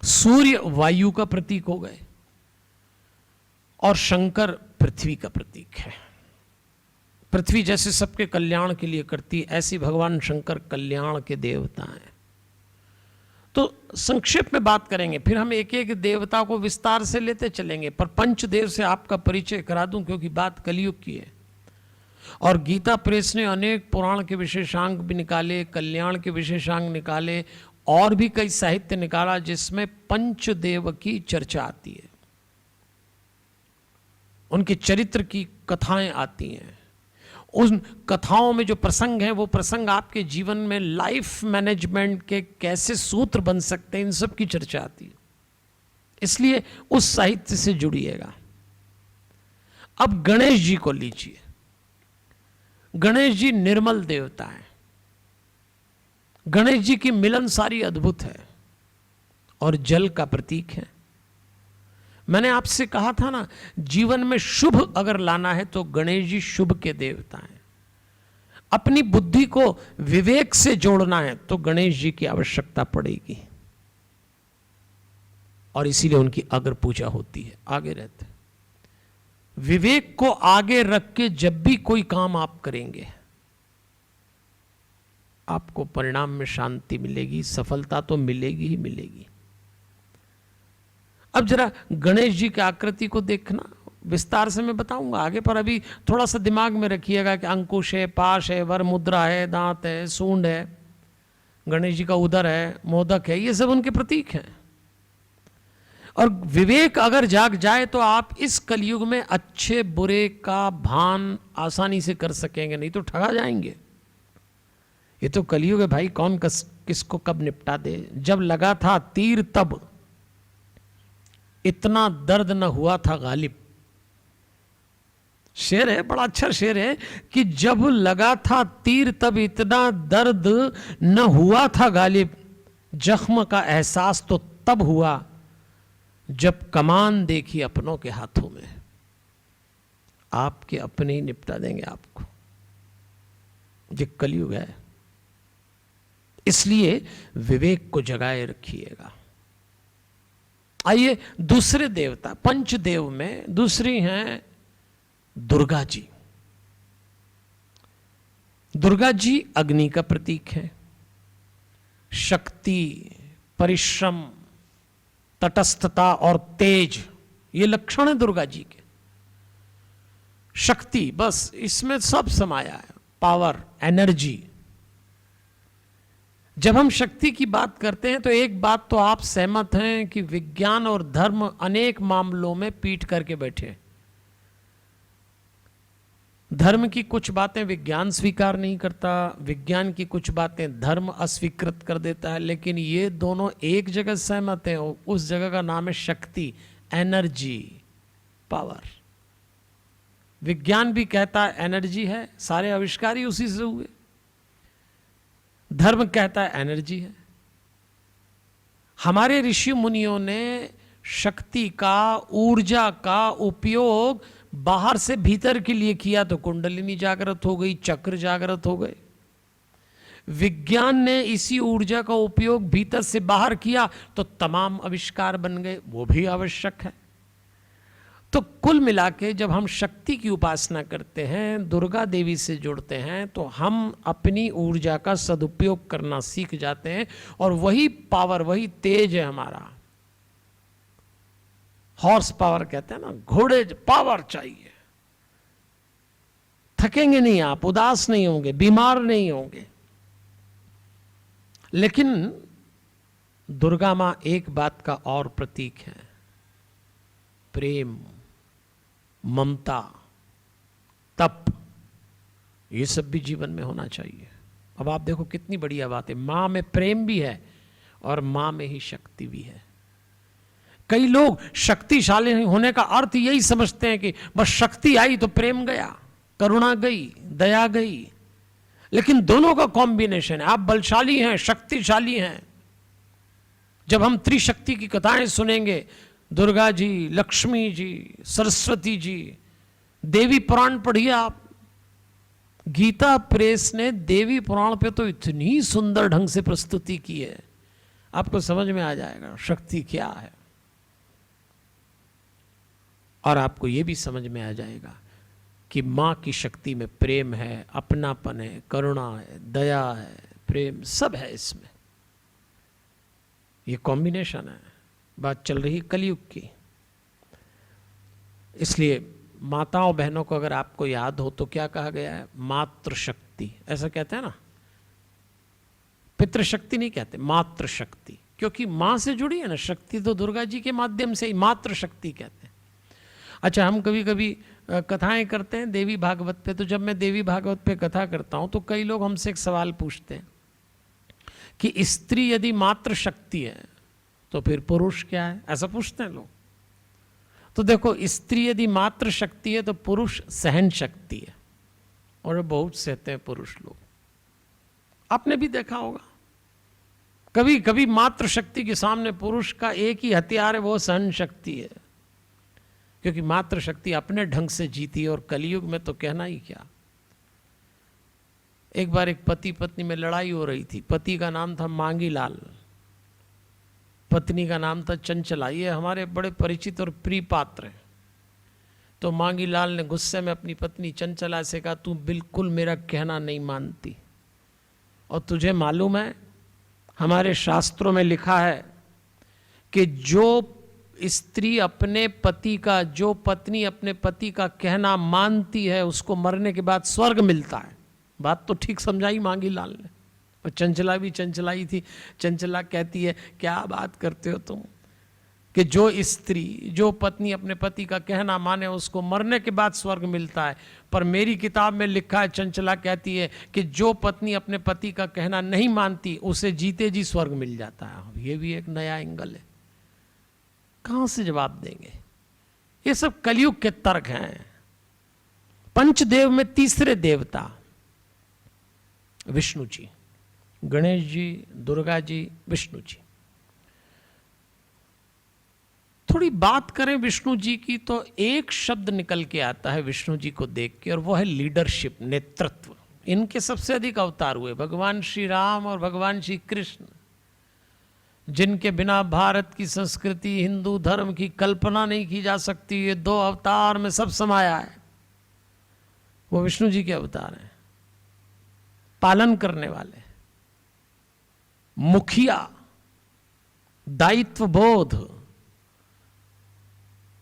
सूर्य वायु का प्रतीक हो गए, और शंकर पृथ्वी का प्रतीक है। पृथ्वी जैसे सबके कल्याण के लिए करती, ऐसी भगवान शंकर कल्याण के देवता हैं। तो संक्षेप में बात करेंगे, फिर हम एक एक देवता को विस्तार से लेते चलेंगे, पर पंचदेव से आपका परिचय करा दूं, क्योंकि बात कलयुग की है। और गीता प्रेस ने अनेक पुराण के विशेषांक भी निकाले, कल्याण के विशेषांक निकाले, और भी कई साहित्य निकाला जिसमें पंचदेव की चर्चा आती है, उनके चरित्र की कथाएं आती हैं। उन कथाओं में जो प्रसंग हैं, वो प्रसंग आपके जीवन में लाइफ मैनेजमेंट के कैसे सूत्र बन सकते हैं, इन सब की चर्चा आती है। इसलिए उस साहित्य से जुड़िएगा। अब गणेश जी को लीजिए। गणेश जी निर्मल देवता हैं। गणेश जी की मिलनसारी अद्भुत है और जल का प्रतीक है। मैंने आपसे कहा था ना, जीवन में शुभ अगर लाना है तो गणेश जी शुभ के देवता हैं। अपनी बुद्धि को विवेक से जोड़ना है तो गणेश जी की आवश्यकता पड़ेगी, और इसीलिए उनकी अग्र पूजा होती है, आगे रहते हैं। विवेक को आगे रख के जब भी कोई काम आप करेंगे, आपको परिणाम में शांति मिलेगी, सफलता तो मिलेगी ही मिलेगी। अब जरा गणेश जी की आकृति को देखना, विस्तार से मैं बताऊंगा आगे, पर अभी थोड़ा सा दिमाग में रखिएगा कि अंकुश है, पाश है, वर मुद्रा है, दांत है, सूंड है, गणेश जी का उदर है, मोदक है, ये सब उनके प्रतीक हैं। और विवेक अगर जाग जाए तो आप इस कलयुग में अच्छे बुरे का भान आसानी से कर सकेंगे, नहीं तो ठगा जाएंगे। ये तो कलयुग है भाई, कौन किसको कब निपटा दे। जब लगा था तीर तब इतना दर्द न हुआ था गालिब। शेर है, बड़ा अच्छा शेर है कि जब लगा था तीर तब इतना दर्द न हुआ था गालिब, जख्म का एहसास तो तब हुआ जब कमान देखी अपनों के हाथों में। आपके अपने ही निपटा देंगे आपको, ये कलयुग है। इसलिए विवेक को जगाए रखिएगा। आइए दूसरे देवता, पंचदेव में दूसरी हैं दुर्गा जी। दुर्गा जी अग्नि का प्रतीक है। शक्ति, परिश्रम, तटस्थता और तेज, ये लक्षण है दुर्गा जी के। शक्ति, बस इसमें सब समाया है, पावर, एनर्जी। जब हम शक्ति की बात करते हैं तो एक बात तो आप सहमत हैं कि विज्ञान और धर्म अनेक मामलों में पीठ करके बैठे। धर्म की कुछ बातें विज्ञान स्वीकार नहीं करता, विज्ञान की कुछ बातें धर्म अस्वीकृत कर देता है, लेकिन ये दोनों एक जगह सहमत हैं। उस जगह का नाम है शक्ति, एनर्जी, पावर। विज्ञान भी कहता है एनर्जी है, सारे आविष्कार ही उसी से हुए। धर्म कहता है एनर्जी है। हमारे ऋषि मुनियों ने शक्ति का, ऊर्जा का उपयोग बाहर से भीतर के लिए किया तो कुंडलिनी जागृत हो गई, चक्र जागृत हो गए। विज्ञान ने इसी ऊर्जा का उपयोग भीतर से बाहर किया तो तमाम आविष्कार बन गए, वो भी आवश्यक है। तो कुल मिला के जब हम शक्ति की उपासना करते हैं, दुर्गा देवी से जुड़ते हैं, तो हम अपनी ऊर्जा का सदुपयोग करना सीख जाते हैं। और वही पावर, वही तेज है हमारा। हॉर्स पावर कहते हैं ना, घोड़े पावर चाहिए। थकेंगे नहीं आप, उदास नहीं होंगे, बीमार नहीं होंगे। लेकिन दुर्गा मां एक बात का और प्रतीक है, प्रेम, ममता, तप। ये सब भी जीवन में होना चाहिए। अब आप देखो कितनी बढ़िया बात है, मां में प्रेम भी है और मां में ही शक्ति भी है। कई लोग शक्तिशाली होने का अर्थ यही समझते हैं कि बस शक्ति आई तो प्रेम गया, करुणा गई, दया गई। लेकिन दोनों का कॉम्बिनेशन है। आप बलशाली हैं, शक्तिशाली हैं। जब हम त्रिशक्ति की कथाएं सुनेंगे, दुर्गा जी, लक्ष्मी जी, सरस्वती जी, देवी पुराण पढ़िए आप। गीता प्रेस ने देवी पुराण पे तो इतनी सुंदर ढंग से प्रस्तुति की है, आपको समझ में आ जाएगा शक्ति क्या है। और आपको यह भी समझ में आ जाएगा कि मां की शक्ति में प्रेम है, अपनापन है, करुणा है, दया है, प्रेम सब है इसमें। ये कॉम्बिनेशन है। बात चल रही कलयुग की। इसलिए माताओं बहनों को अगर आपको याद हो तो क्या कहा गया है, मातृशक्ति, ऐसा कहते हैं ना। पितृशक्ति नहीं कहते, मातृशक्ति, क्योंकि मां से जुड़ी है ना शक्ति, तो दुर्गा जी के माध्यम से ही मातृशक्ति कहते हैं। अच्छा, हम कभी कभी कथाएं करते हैं देवी भागवत पे, तो जब मैं देवी भागवत पे कथा करता हूं तो कई लोग हमसे एक सवाल पूछते हैं कि स्त्री यदि मातृशक्ति है तो फिर पुरुष क्या है, ऐसा पूछते हैं लोग। तो देखो, स्त्री यदि मातृशक्ति है तो पुरुष सहन शक्ति है, और बहुत सहते हैं पुरुष लोग। आपने भी देखा होगा, कभी कभी मातृशक्ति के सामने पुरुष का एक ही हथियार है, वो सहन शक्ति है, क्योंकि मातृशक्ति अपने ढंग से जीती है। और कलयुग में तो कहना ही क्या। एक बार एक पति पत्नी में लड़ाई हो रही थी। पति का नाम था मांगी लाल, पत्नी का नाम था चंचला। ये हमारे बड़े परिचित और प्रिय पात्र हैं। तो मांगी लाल ने गुस्से में अपनी पत्नी चंचला से कहा, तू बिल्कुल मेरा कहना नहीं मानती, और तुझे मालूम है, हमारे शास्त्रों में लिखा है कि जो स्त्री अपने पति का, जो पत्नी अपने पति का कहना मानती है, उसको मरने के बाद स्वर्ग मिलता है। बात तो ठीक समझाई मांगी लाल ने। और चंचला भी चंचलाई थी। चंचला कहती है, क्या बात करते हो तुम, कि जो स्त्री, जो पत्नी अपने पति का कहना माने, उसको मरने के बाद स्वर्ग मिलता है। पर मेरी किताब में लिखा है, चंचला कहती है कि जो पत्नी अपने पति का कहना नहीं मानती, उसे जीते जी स्वर्ग मिल जाता है। ये भी एक नया एंगल है। कहां से जवाब देंगे? ये सब कलयुग के तर्क हैं। पंचदेव में तीसरे देवता विष्णु जी, गणेश जी, दुर्गा जी, विष्णु जी। थोड़ी बात करें विष्णु जी की तो एक शब्द निकल के आता है विष्णु जी को देख के, और वो है लीडरशिप, नेतृत्व। इनके सबसे अधिक अवतार हुए भगवान श्री राम और भगवान श्री कृष्ण, जिनके बिना भारत की संस्कृति, हिंदू धर्म की कल्पना नहीं की जा सकती। ये दो अवतार में सब समाया है। वो विष्णु जी के अवतार हैं। पालन करने वाले, मुखिया, दायित्व बोध।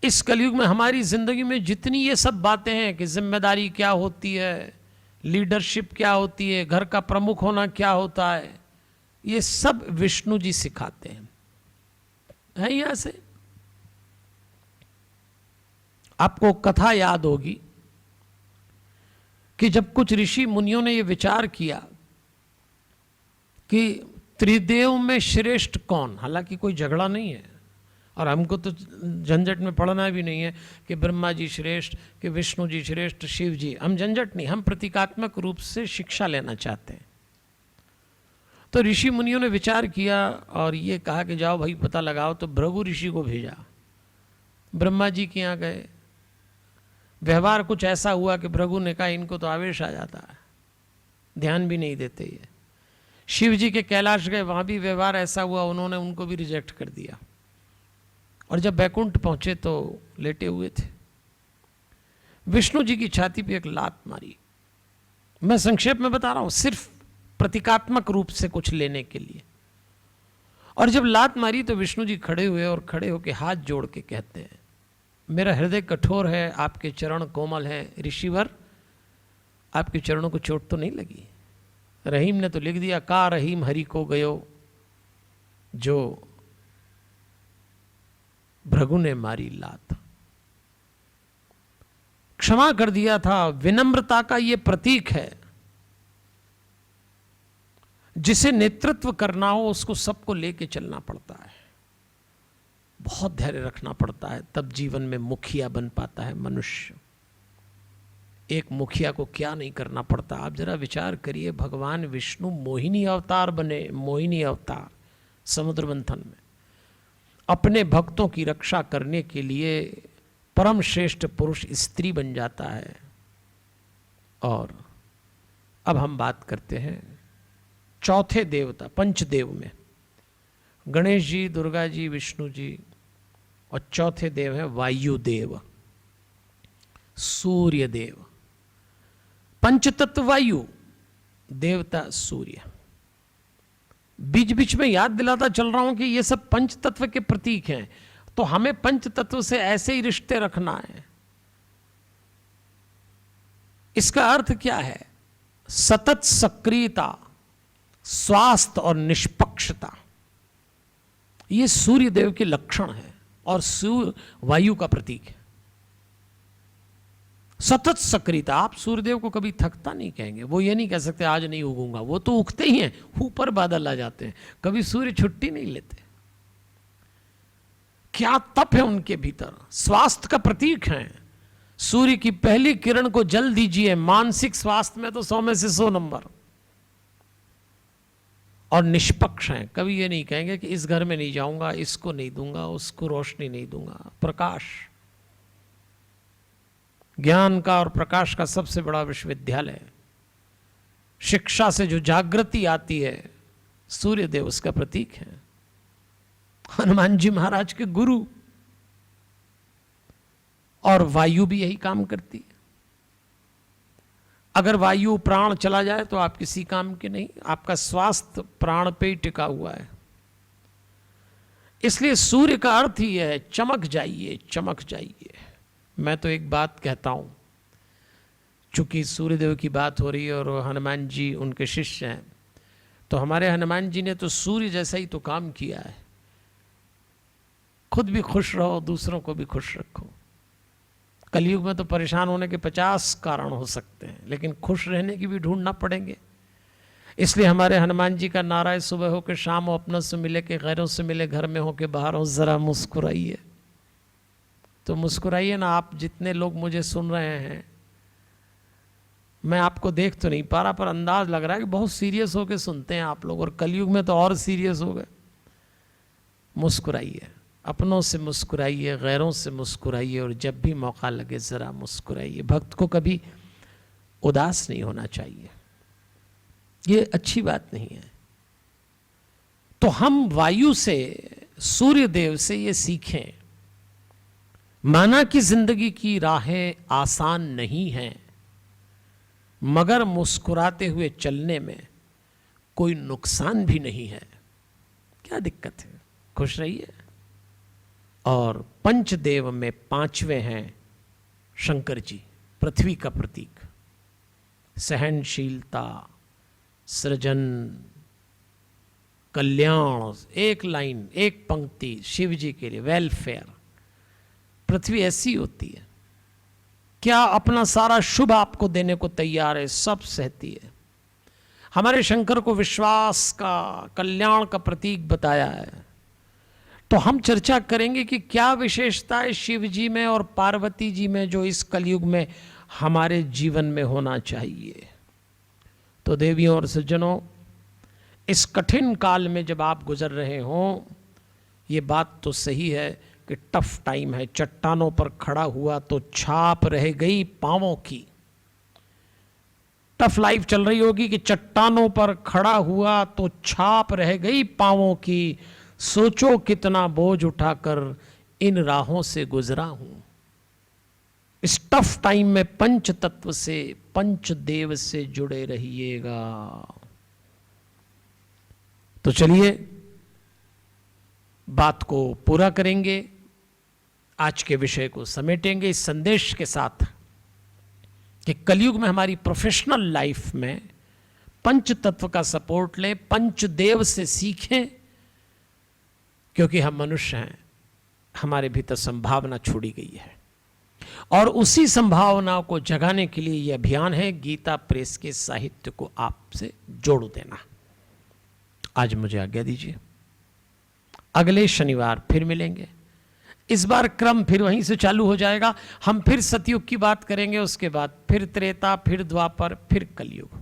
इस कलयुग में हमारी जिंदगी में जितनी ये सब बातें हैं कि जिम्मेदारी क्या होती है, लीडरशिप क्या होती है, घर का प्रमुख होना क्या होता है, ये सब विष्णु जी सिखाते हैं। है यहां से आपको कथा याद होगी कि जब कुछ ऋषि मुनियों ने यह विचार किया कि त्रिदेव में श्रेष्ठ कौन, हालांकि कोई झगड़ा नहीं है और हमको तो झंझट में पड़ना भी नहीं है कि ब्रह्मा जी श्रेष्ठ, कि विष्णु जी श्रेष्ठ, शिव जी, हम झंझट नहीं, हम प्रतीकात्मक रूप से शिक्षा लेना चाहते हैं। तो ऋषि मुनियों ने विचार किया और ये कहा कि जाओ भाई पता लगाओ। तो भृगु ऋषि को भेजा, ब्रह्मा जी के यहाँ गए। व्यवहार कुछ ऐसा हुआ कि भृगु ने कहा इनको तो आवेश आ जाता है, ध्यान भी नहीं देते ये। शिव जी के कैलाश गए, वहाँ भी व्यवहार ऐसा हुआ, उन्होंने उनको भी रिजेक्ट कर दिया। और जब बैकुंठ पहुँचे तो लेटे हुए थे। विष्णु जी की छाती पे एक लात मारी। मैं संक्षेप में बता रहा हूँ, सिर्फ प्रतीकात्मक रूप से कुछ लेने के लिए। और जब लात मारी तो विष्णु जी खड़े हुए और खड़े होकर हाथ जोड़ के कहते हैं, मेरा हृदय कठोर है, आपके चरण कोमल हैं, ऋषिवर आपके चरणों को चोट तो नहीं लगी? रहीम ने तो लिख दिया, का रहीम हरि को गयो, जो भृगु ने मारी लात। क्षमा कर दिया था। विनम्रता का यह प्रतीक है। जिसे नेतृत्व करना हो उसको सबको लेके चलना पड़ता है, बहुत धैर्य रखना पड़ता है, तब जीवन में मुखिया बन पाता है मनुष्य। एक मुखिया को क्या नहीं करना पड़ता। आप जरा विचार करिए, भगवान विष्णु मोहिनी अवतार बने, मोहिनी अवतार समुद्र मंथन में। अपने भक्तों की रक्षा करने के लिए परम श्रेष्ठ पुरुष स्त्री बन जाता है। और अब हम बात करते हैं चौथे देवता, पंचदेव में गणेश जी, दुर्गा जी, विष्णु जी, और चौथे देव है वायुदेव, सूर्य देव। पंचतत्व वायु, देवता सूर्य। बीच बीच में याद दिलाता चल रहा हूं कि ये सब पंच तत्व के प्रतीक हैं, तो हमें पंच तत्व से ऐसे ही रिश्ते रखना है। इसका अर्थ क्या है? सतत सक्रियता, स्वास्थ्य और निष्पक्षता, ये सूर्य देव के लक्षण है और सूर्य वायु का प्रतीक है। सतत सक्रियता, आप सूर्यदेव को कभी थकता नहीं कहेंगे। वो ये नहीं कह सकते आज नहीं उगूंगा, वो तो उगते ही हैं, ऊपर बादल आ जाते हैं, कभी सूर्य छुट्टी नहीं लेते। क्या तप है उनके भीतर। स्वास्थ्य का प्रतीक है। सूर्य की पहली किरण को जल दीजिए, मानसिक स्वास्थ्य में तो 100 में से 100 नंबर। और निष्पक्ष हैं, कभी ये नहीं कहेंगे कि इस घर में नहीं जाऊंगा, इसको नहीं दूंगा, उसको रोशनी नहीं दूंगा। प्रकाश, ज्ञान का और प्रकाश का सबसे बड़ा विश्वविद्यालय। शिक्षा से जो जागृति आती है, सूर्यदेव उसका प्रतीक है। हनुमान जी महाराज के गुरु। और वायु भी यही काम करती है। अगर वायु प्राण चला जाए तो आप किसी काम के नहीं। आपका स्वास्थ्य प्राण पे ही टिका हुआ है। इसलिए सूर्य का अर्थ ही है चमक जाइए, चमक जाइए। मैं तो एक बात कहता हूं, चूंकि सूर्यदेव की बात हो रही है और हनुमान जी उनके शिष्य हैं, तो हमारे हनुमान जी ने तो सूर्य जैसा ही तो काम किया है। खुद भी खुश रहो, दूसरों को भी खुश रखो। कलयुग में तो परेशान होने के 50 कारण हो सकते हैं, लेकिन खुश रहने की भी ढूंढना पड़ेंगे। इसलिए हमारे हनुमान जी का नारा है, सुबह हो के शाम हो, अपनों से मिले के गैरों से मिले, घर में हो के बाहर हो, जरा मुस्कुराइए। तो मुस्कुराइए ना। आप जितने लोग मुझे सुन रहे हैं, मैं आपको देख तो नहीं पा रहा, पर अंदाज लग रहा है कि बहुत सीरियस होके सुनते हैं आप लोग, और कलयुग में तो और सीरियस हो गए। मुस्कुराइए, अपनों से मुस्कुराइए, गैरों से मुस्कुराइए, और जब भी मौका लगे जरा मुस्कुराइए। भक्त को कभी उदास नहीं होना चाहिए, ये अच्छी बात नहीं है। तो हम वायु से, सूर्य देव से ये सीखें, माना कि जिंदगी की राहें आसान नहीं हैं, मगर मुस्कुराते हुए चलने में कोई नुकसान भी नहीं है। क्या दिक्कत है, खुश रहिए। और पंचदेव में 5वें हैं शंकर जी, पृथ्वी का प्रतीक। सहनशीलता, सृजन, कल्याण, एक लाइन, एक पंक्ति शिव जी के लिए, वेलफेयर। पृथ्वी ऐसी होती है, क्या अपना सारा शुभ आपको देने को तैयार है, सब सहती है। हमारे शंकर को विश्वास का, कल्याण का प्रतीक बताया है। तो हम चर्चा करेंगे कि क्या विशेषता है शिव जी में और पार्वती जी में जो इस कलयुग में हमारे जीवन में होना चाहिए। तो देवियों और सज्जनों, इस कठिन काल में जब आप गुजर रहे हों, ये बात तो सही है कि टफ टाइम है। चट्टानों पर खड़ा हुआ तो छाप रह गई पांवों की। टफ लाइफ चल रही होगी कि चट्टानों पर खड़ा हुआ तो छाप रह गई पांवों की। सोचो कितना बोझ उठाकर इन राहों से गुजरा हूं। इस टफ टाइम में पंच तत्व से, पंचदेव से जुड़े रहिएगा। तो चलिए बात को पूरा करेंगे, आज के विषय को समेटेंगे इस संदेश के साथ कि कलयुग में हमारी प्रोफेशनल लाइफ में पंच तत्व का सपोर्ट लें, पंचदेव से सीखें, क्योंकि हम मनुष्य हैं, हमारे भीतर संभावना छोड़ी गई है, और उसी संभावना को जगाने के लिए यह अभियान है गीता प्रेस के साहित्य को आपसे जोड़ देना। आज मुझे आज्ञा दीजिए, अगले शनिवार फिर मिलेंगे। इस बार क्रम फिर वहीं से चालू हो जाएगा। हम फिर सतयुग की बात करेंगे, उसके बाद फिर त्रेता, फिर द्वापर, फिर कलयुग।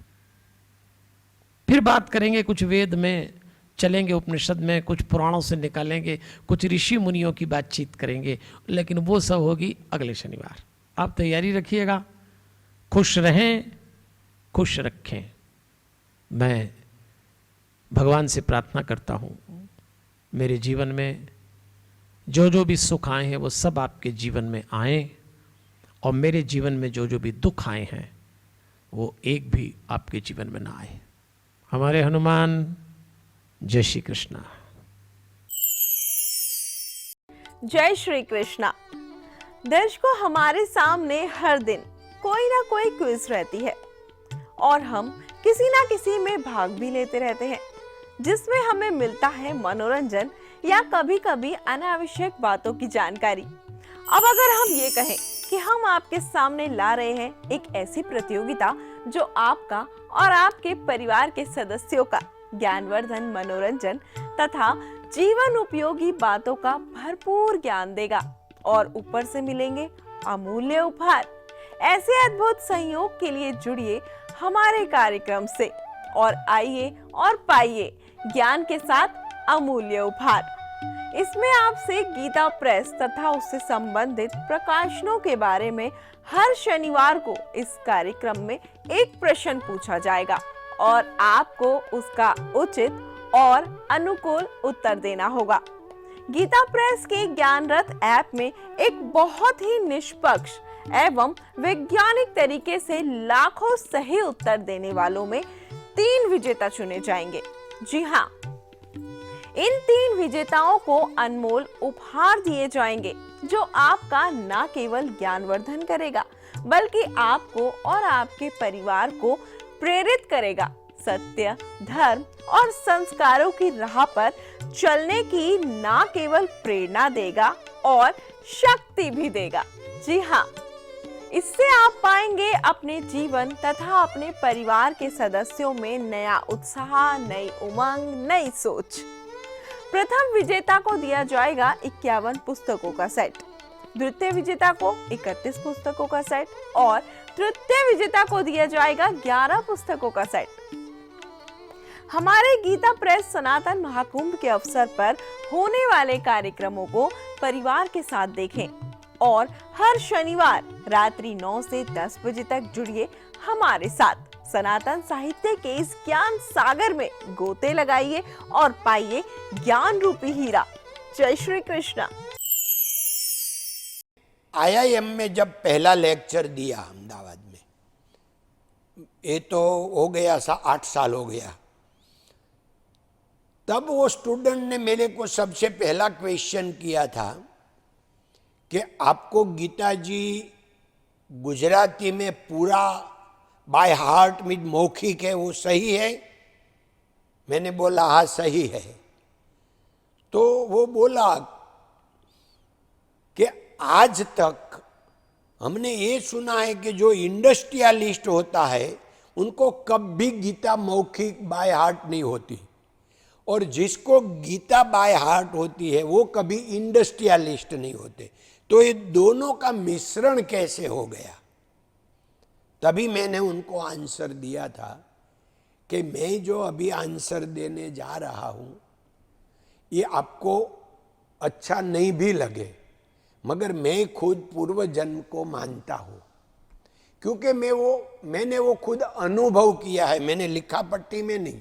फिर बात करेंगे, कुछ वेद में चलेंगे, उपनिषद में, कुछ पुराणों से निकालेंगे, कुछ ऋषि मुनियों की बातचीत करेंगे, लेकिन वो सब होगी अगले शनिवार। आप तैयारी रखिएगा। खुश रहें, खुश रखें। मैं भगवान से प्रार्थना करता हूँ, मेरे जीवन में जो जो भी सुख आए हैं वो सब आपके जीवन में आए, और मेरे जीवन में जो जो भी दुख आए हैं वो एक भी आपके जीवन में ना आए। हमारे हनुमान। जय श्री कृष्णा। जय श्री कृष्णा। दर्शकों, हमारे सामने हर दिन कोई ना कोई क्विज रहती है, और हम किसी ना किसी में भाग भी लेते रहते हैं, जिसमें हमें मिलता है मनोरंजन या कभी कभी अनावश्यक बातों की जानकारी। अब अगर हम ये कहें कि हम आपके सामने ला रहे हैं एक ऐसी प्रतियोगिता जो आपका और आपके परिवार के सदस्यों का ज्ञानवर्धन, मनोरंजन तथा जीवन उपयोगी बातों का भरपूर ज्ञान देगा, और ऊपर से मिलेंगे अमूल्य उपहार। ऐसे अद्भुत संयोग के लिए जुड़िए हमारे कार्यक्रम से, और आइए और पाइए ज्ञान के साथ अमूल्य उपहार। इसमें आपसे गीता प्रेस तथा उससे संबंधित प्रकाशनों के बारे में हर शनिवार को इस कार्यक्रम में एक प्रश्न पूछा जाएगा, और आपको उसका उचित और अनुकूल उत्तर देना होगा। गीता प्रेस के ज्ञान रथ ऐप में एक बहुत ही निष्पक्ष एवं वैज्ञानिक तरीके से लाखों सही उत्तर देने वालों में 3 विजेता चुने जाएंगे। जी हाँ, इन 3 विजेताओं को अनमोल उपहार दिए जाएंगे जो आपका न केवल ज्ञानवर्धन करेगा बल्कि आपको और आपके परिवार को प्रेरित करेगा, सत्य, धर्म और संस्कारों की राह पर चलने की न केवल प्रेरणा देगा और शक्ति भी देगा। जी हाँ, इससे आप पाएंगे अपने जीवन तथा अपने परिवार के सदस्यों में नया उत्साह, नई उमंग, नई सोच। प्रथम विजेता को दिया जाएगा 51 पुस्तकों का सेट, द्वितीय विजेता को 31 पुस्तकों का सेट और तृतीय विजेता को दिया जाएगा 11 पुस्तकों का सेट। हमारे गीता प्रेस सनातन महाकुंभ के अवसर पर होने वाले कार्यक्रमों को परिवार के साथ देखें और हर शनिवार रात्रि 9 से 10 बजे तक जुड़िए हमारे साथ। सनातन साहित्य के इस ज्ञान सागर में गोते लगाइए और पाइए ज्ञान रूपी हीरा। जय श्री कृष्ण। IIM में जब पहला लेक्चर दिया अहमदाबाद में, ये तो हो गया 8 साल हो गया, तब वो स्टूडेंट ने मेरे को सबसे पहला क्वेश्चन किया था कि आपको गीता जी गुजराती में पूरा बाय हार्ट में मौखिक है, वो सही है? मैंने बोला हाँ सही है। तो वो बोला कि आज तक हमने ये सुना है कि जो इंडस्ट्रियलिस्ट होता है उनको कभी गीता मौखिक बाय हार्ट नहीं होती, और जिसको गीता बाय हार्ट होती है वो कभी इंडस्ट्रियलिस्ट नहीं होते। तो ये दोनों का मिश्रण कैसे हो गया? तभी मैंने उनको आंसर दिया था कि मैं जो अभी आंसर देने जा रहा हूँ ये आपको अच्छा नहीं भी लगे, मगर मैं खुद पूर्व जन्म को मानता हूँ, क्योंकि मैंने वो खुद अनुभव किया है, मैंने लिखा पट्टी में नहीं।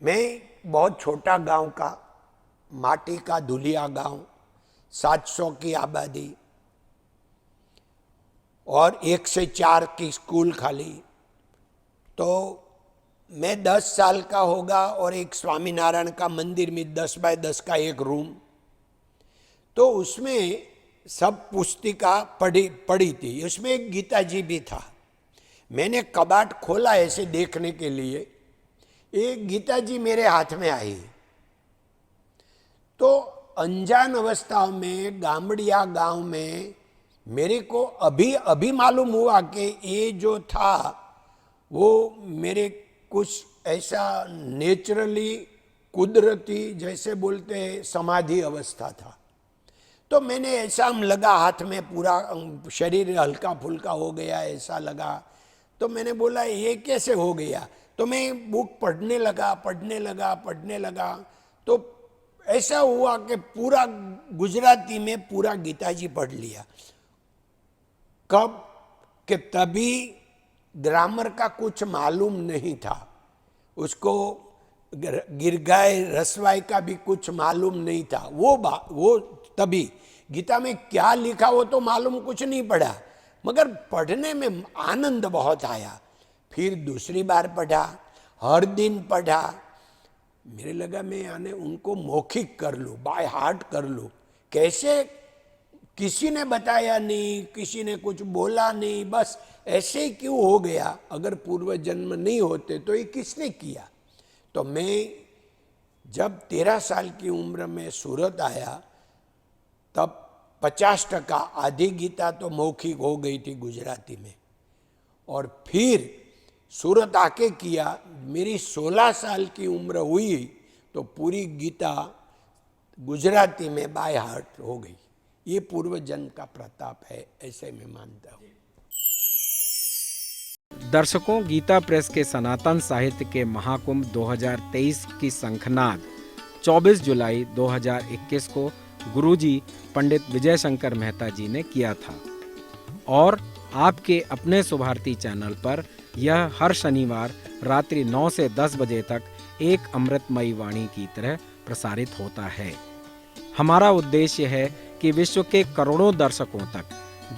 मैं बहुत छोटा गांव का, माटी का धुलिया गांव, 700 की आबादी और 1 से 4 की स्कूल खाली। तो मैं 10 साल का होगा और एक स्वामीनारायण का मंदिर में 10 बाय 10 का एक रूम, तो उसमें सब पुस्तिका पढ़ी थी, उसमें एक गीता जी भी था। मैंने कबाट खोला ऐसे देखने के लिए, एक गीता जी मेरे हाथ में आई। तो अनजान अवस्था में गामड़िया गांव में मेरे को अभी मालूम हुआ कि ये जो था वो मेरे कुछ ऐसा नेचुरली कुदरती, जैसे बोलते हैं समाधि अवस्था था। तो मैंने ऐसा लगा, हाथ में पूरा शरीर हल्का फुल्का हो गया ऐसा लगा। तो मैंने बोला ये कैसे हो गया? तो मैं बुक पढ़ने लगा। तो ऐसा हुआ कि पूरा गुजराती में पूरा गीता जी पढ़ लिया। कब? कि तभी ग्रामर का कुछ मालूम नहीं था, उसको गिरगाय रसवाई का भी कुछ मालूम नहीं था। वो तभी गीता में क्या लिखा वो तो मालूम कुछ नहीं पड़ा, मगर पढ़ने में आनंद बहुत आया। फिर दूसरी बार पढ़ा, हर दिन पढ़ा। मेरे लगा मैं यानी उनको मौखिक कर लूँ, बाय हार्ट कर लूँ। कैसे? किसी ने बताया नहीं, किसी ने कुछ बोला नहीं, बस ऐसे ही क्यों हो गया? अगर पूर्व जन्म नहीं होते तो ये किसने किया? तो मैं जब 13 साल की उम्र में सूरत आया तब 50% आधी गीता तो मौखिक हो गई थी गुजराती में, और फिर सूरत आके किया। मेरी 16 साल की उम्र हुई तो पूरी गीता गुजराती में बाय हार्ट हो गई। ये पूर्व जन्म का प्रताप है, ऐसे मैं मानता हूँ। दर्शकों, गीता प्रेस के सनातन साहित्य के महाकुंभ 2023 की शंखनाद 24 जुलाई 2021 को गुरुजी पंडित विजय शंकर मेहता जी ने किया था, और आपके अपने शुभारती चैनल पर यह हर शनिवार रात्रि 9 से 10 बजे तक एक अमृतमयी वाणी की तरह प्रसारित होता है। हमारा उद्देश्य है कि विश्व के करोड़ों दर्शकों तक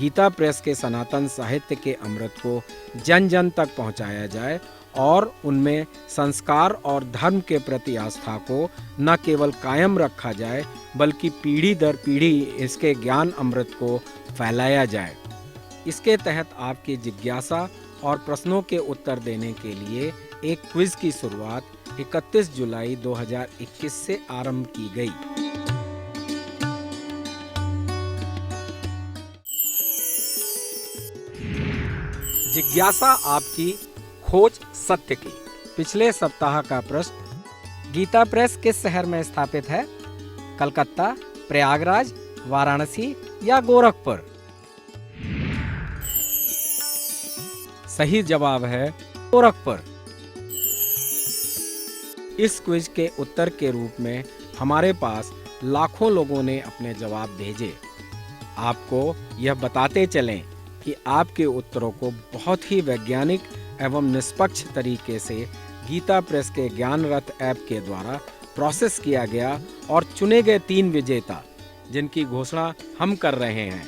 गीता प्रेस के सनातन साहित्य के अमृत को जन जन तक पहुंचाया जाए और उनमें संस्कार और धर्म के प्रति आस्था को न केवल कायम रखा जाए बल्कि पीढ़ी दर पीढ़ी इसके ज्ञान अमृत को फैलाया जाए। इसके तहत आपकी जिज्ञासा और प्रश्नों के उत्तर देने के लिए एक क्विज की शुरुआत 31 जुलाई 2021 से आरंभ की गई। जिज्ञासा आपकी, खोज सत्य की। पिछले सप्ताह का प्रश्न, गीता प्रेस किस शहर में स्थापित है? कलकत्ता, प्रयागराज, वाराणसी या गोरखपुर? सही जवाब है गोरखपुर। इस क्विज के उत्तर के रूप में हमारे पास लाखों लोगों ने अपने जवाब भेजे। आपको यह बताते चलें कि आपके उत्तरों को बहुत ही वैज्ञानिक एवं निष्पक्ष तरीके से गीता प्रेस के ज्ञान रथ ऐप के द्वारा प्रोसेस किया गया और चुने गए 3 विजेता, जिनकी घोषणा हम कर रहे हैं।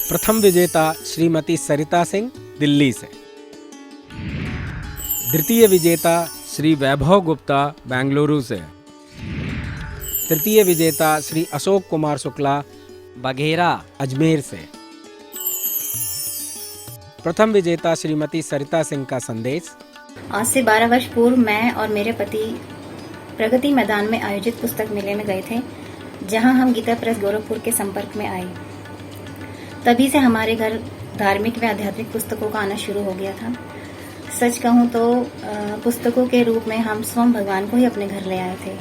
प्रथम विजेता श्रीमती सरिता सिंह, दिल्ली से। द्वितीय विजेता श्री वैभव गुप्ता, बेंगलुरु से। तृतीय विजेता श्री अशोक कुमार शुक्ला, बघेरा, अजमेर से। प्रथम विजेता श्रीमती सरिता सिंह का संदेश। आज से 12 वर्ष पूर्व मैं और मेरे पति प्रगति मैदान में आयोजित पुस्तक मेले में गए थे, जहां हम गीता प्रेस गोरखपुर के संपर्क में आए। तभी से हमारे घर धार्मिक व आध्यात्मिक पुस्तकों का आना शुरू हो गया था। सच कहूं तो पुस्तकों के रूप में हम स्वयं भगवान को ही अपने घर ले आए थे।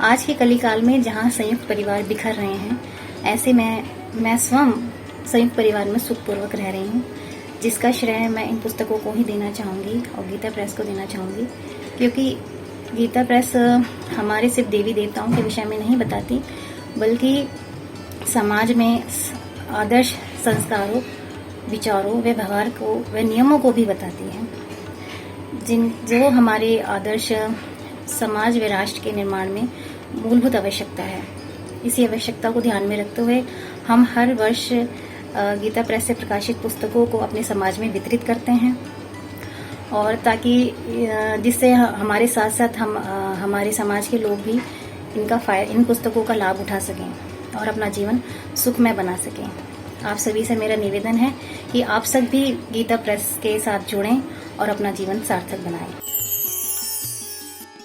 आज के कलिकाल में जहां संयुक्त परिवार बिखर रहे हैं, ऐसे में मैं स्वयं संयुक्त परिवार में सुखपूर्वक रह रही हूँ, जिसका श्रेय मैं इन पुस्तकों को ही देना चाहूँगी और गीता प्रेस को देना चाहूँगी, क्योंकि गीता प्रेस हमारे सिर्फ देवी देवताओं के विषय में नहीं बताती, बल्कि समाज में आदर्श संस्कारों, विचारों व व्यवहार को व नियमों को भी बताती है, जो हमारे आदर्श समाज व राष्ट्र के निर्माण में मूलभूत आवश्यकता है। इसी आवश्यकता को ध्यान में रखते हुए हम हर वर्ष गीता प्रेस से प्रकाशित पुस्तकों को अपने समाज में वितरित करते हैं, और ताकि जिससे हमारे साथ साथ हमारे समाज के लोग भी इन पुस्तकों का लाभ उठा सकें और अपना जीवन सुखमय बना सकें। आप सभी से मेरा निवेदन है कि आप सब भी गीता प्रेस के साथ जुड़ें और अपना जीवन सार्थक बनाएं।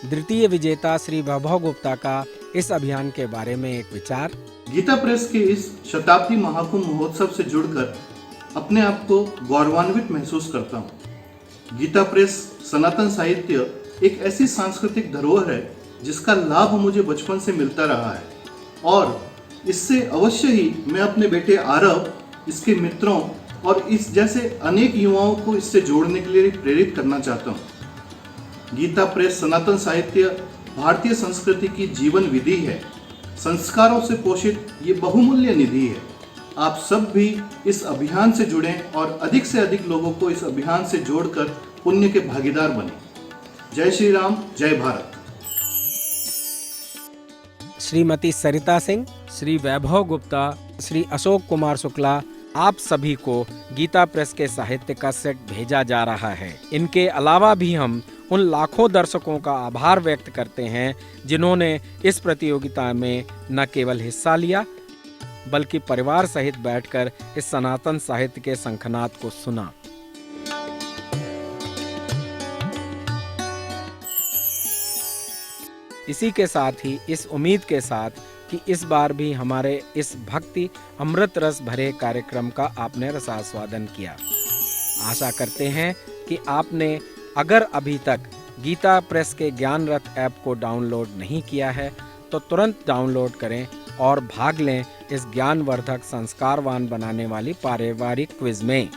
द्वितीय विजेता श्री वैभव गुप्ता का इस अभियान के बारे में एक विचार। गीता प्रेस के इस शताब्दी महाकुंभ महोत्सव से जुड़कर अपने आप को गौरवान्वित महसूस करता हूँ। गीता प्रेस सनातन साहित्य एक ऐसी सांस्कृतिक धरोहर है जिसका लाभ मुझे बचपन से मिलता रहा है, और इससे अवश्य ही मैं अपने बेटे आरव, इसके मित्रों और इस जैसे अनेक युवाओं को इससे जोड़ने के लिए प्रेरित करना चाहता हूँ। गीता प्रेस सनातन साहित्य भारतीय संस्कृति की जीवन विधि है, संस्कारों से पोषित ये बहुमूल्य निधि है। आप सब भी इस अभियान से जुड़ें और अधिक से अधिक लोगों को इस अभियान से जोड़कर पुण्य के भागीदार बने। जय श्री राम, जय भारत। श्रीमती सरिता सिंह, श्री वैभव गुप्ता, श्री अशोक कुमार शुक्ला, आप सभी को गीता प्रेस के साहित्य का सेट भेजा जा रहा है। इनके अलावा भी हम उन लाखों दर्शकों का आभार व्यक्त करते हैं जिन्होंने इस प्रतियोगिता में न केवल हिस्सा लिया बल्कि परिवार सहित बैठकर इस सनातन साहित्य के शंखनाद को सुना। इसी के साथ ही इस उम्मीद के साथ कि इस बार भी हमारे इस भक्ति अमृत रस भरे कार्यक्रम का आपने रसास्वादन किया। आशा करते हैं कि आपने अगर अभी तक गीता प्रेस के ज्ञान रथ ऐप को डाउनलोड नहीं किया है तो तुरंत डाउनलोड करें और भाग लें इस ज्ञानवर्धक संस्कारवान बनाने वाली पारिवारिक क्विज में।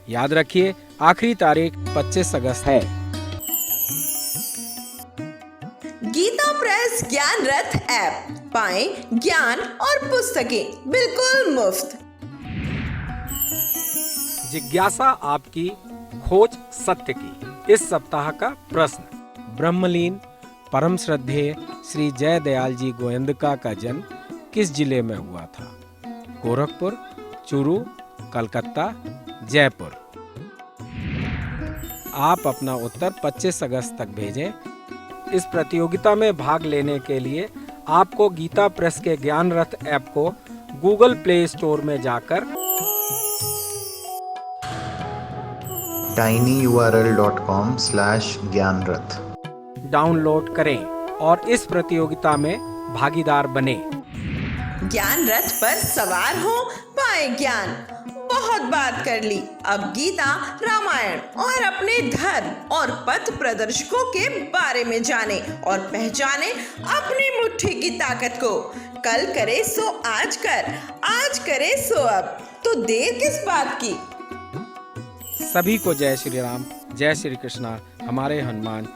याद रखिए, आखिरी तारीख 25 अगस्त है। गीता प्रेस ज्ञान रथ ऐप पाएं ज्ञान और पुस्तकें बिल्कुल मुफ्त। जिज्ञासा आपकी, खोज सत्य की। इस सप्ताह का प्रश्न, ब्रह्मलीन परम श्रद्धेय श्री जय दयाल जी गोयंदका का जन्म किस जिले में हुआ था? गोरखपुर, चूरू, कलकत्ता, जयपुर। आप अपना उत्तर 25 अगस्त तक भेजें। इस प्रतियोगिता में भाग लेने के लिए आपको गीता प्रेस के ज्ञान रथ ऐप को गूगल प्ले स्टोर में जाकर tinyurl.com/gyanrath डाउनलोड करें और इस प्रतियोगिता में भागीदार बने। ज्ञान रथ पर सवार हो, पाए ज्ञान। बहुत बात कर ली, अब गीता, रामायण और अपने धर्म और पथ प्रदर्शकों के बारे में जाने और पहचाने अपनी मुट्ठी की ताकत को। कल करे सो आज कर, आज करे सो अब, तो देर किस बात की। सभी को जय श्री राम, जय श्री कृष्णा। हमारे हनुमान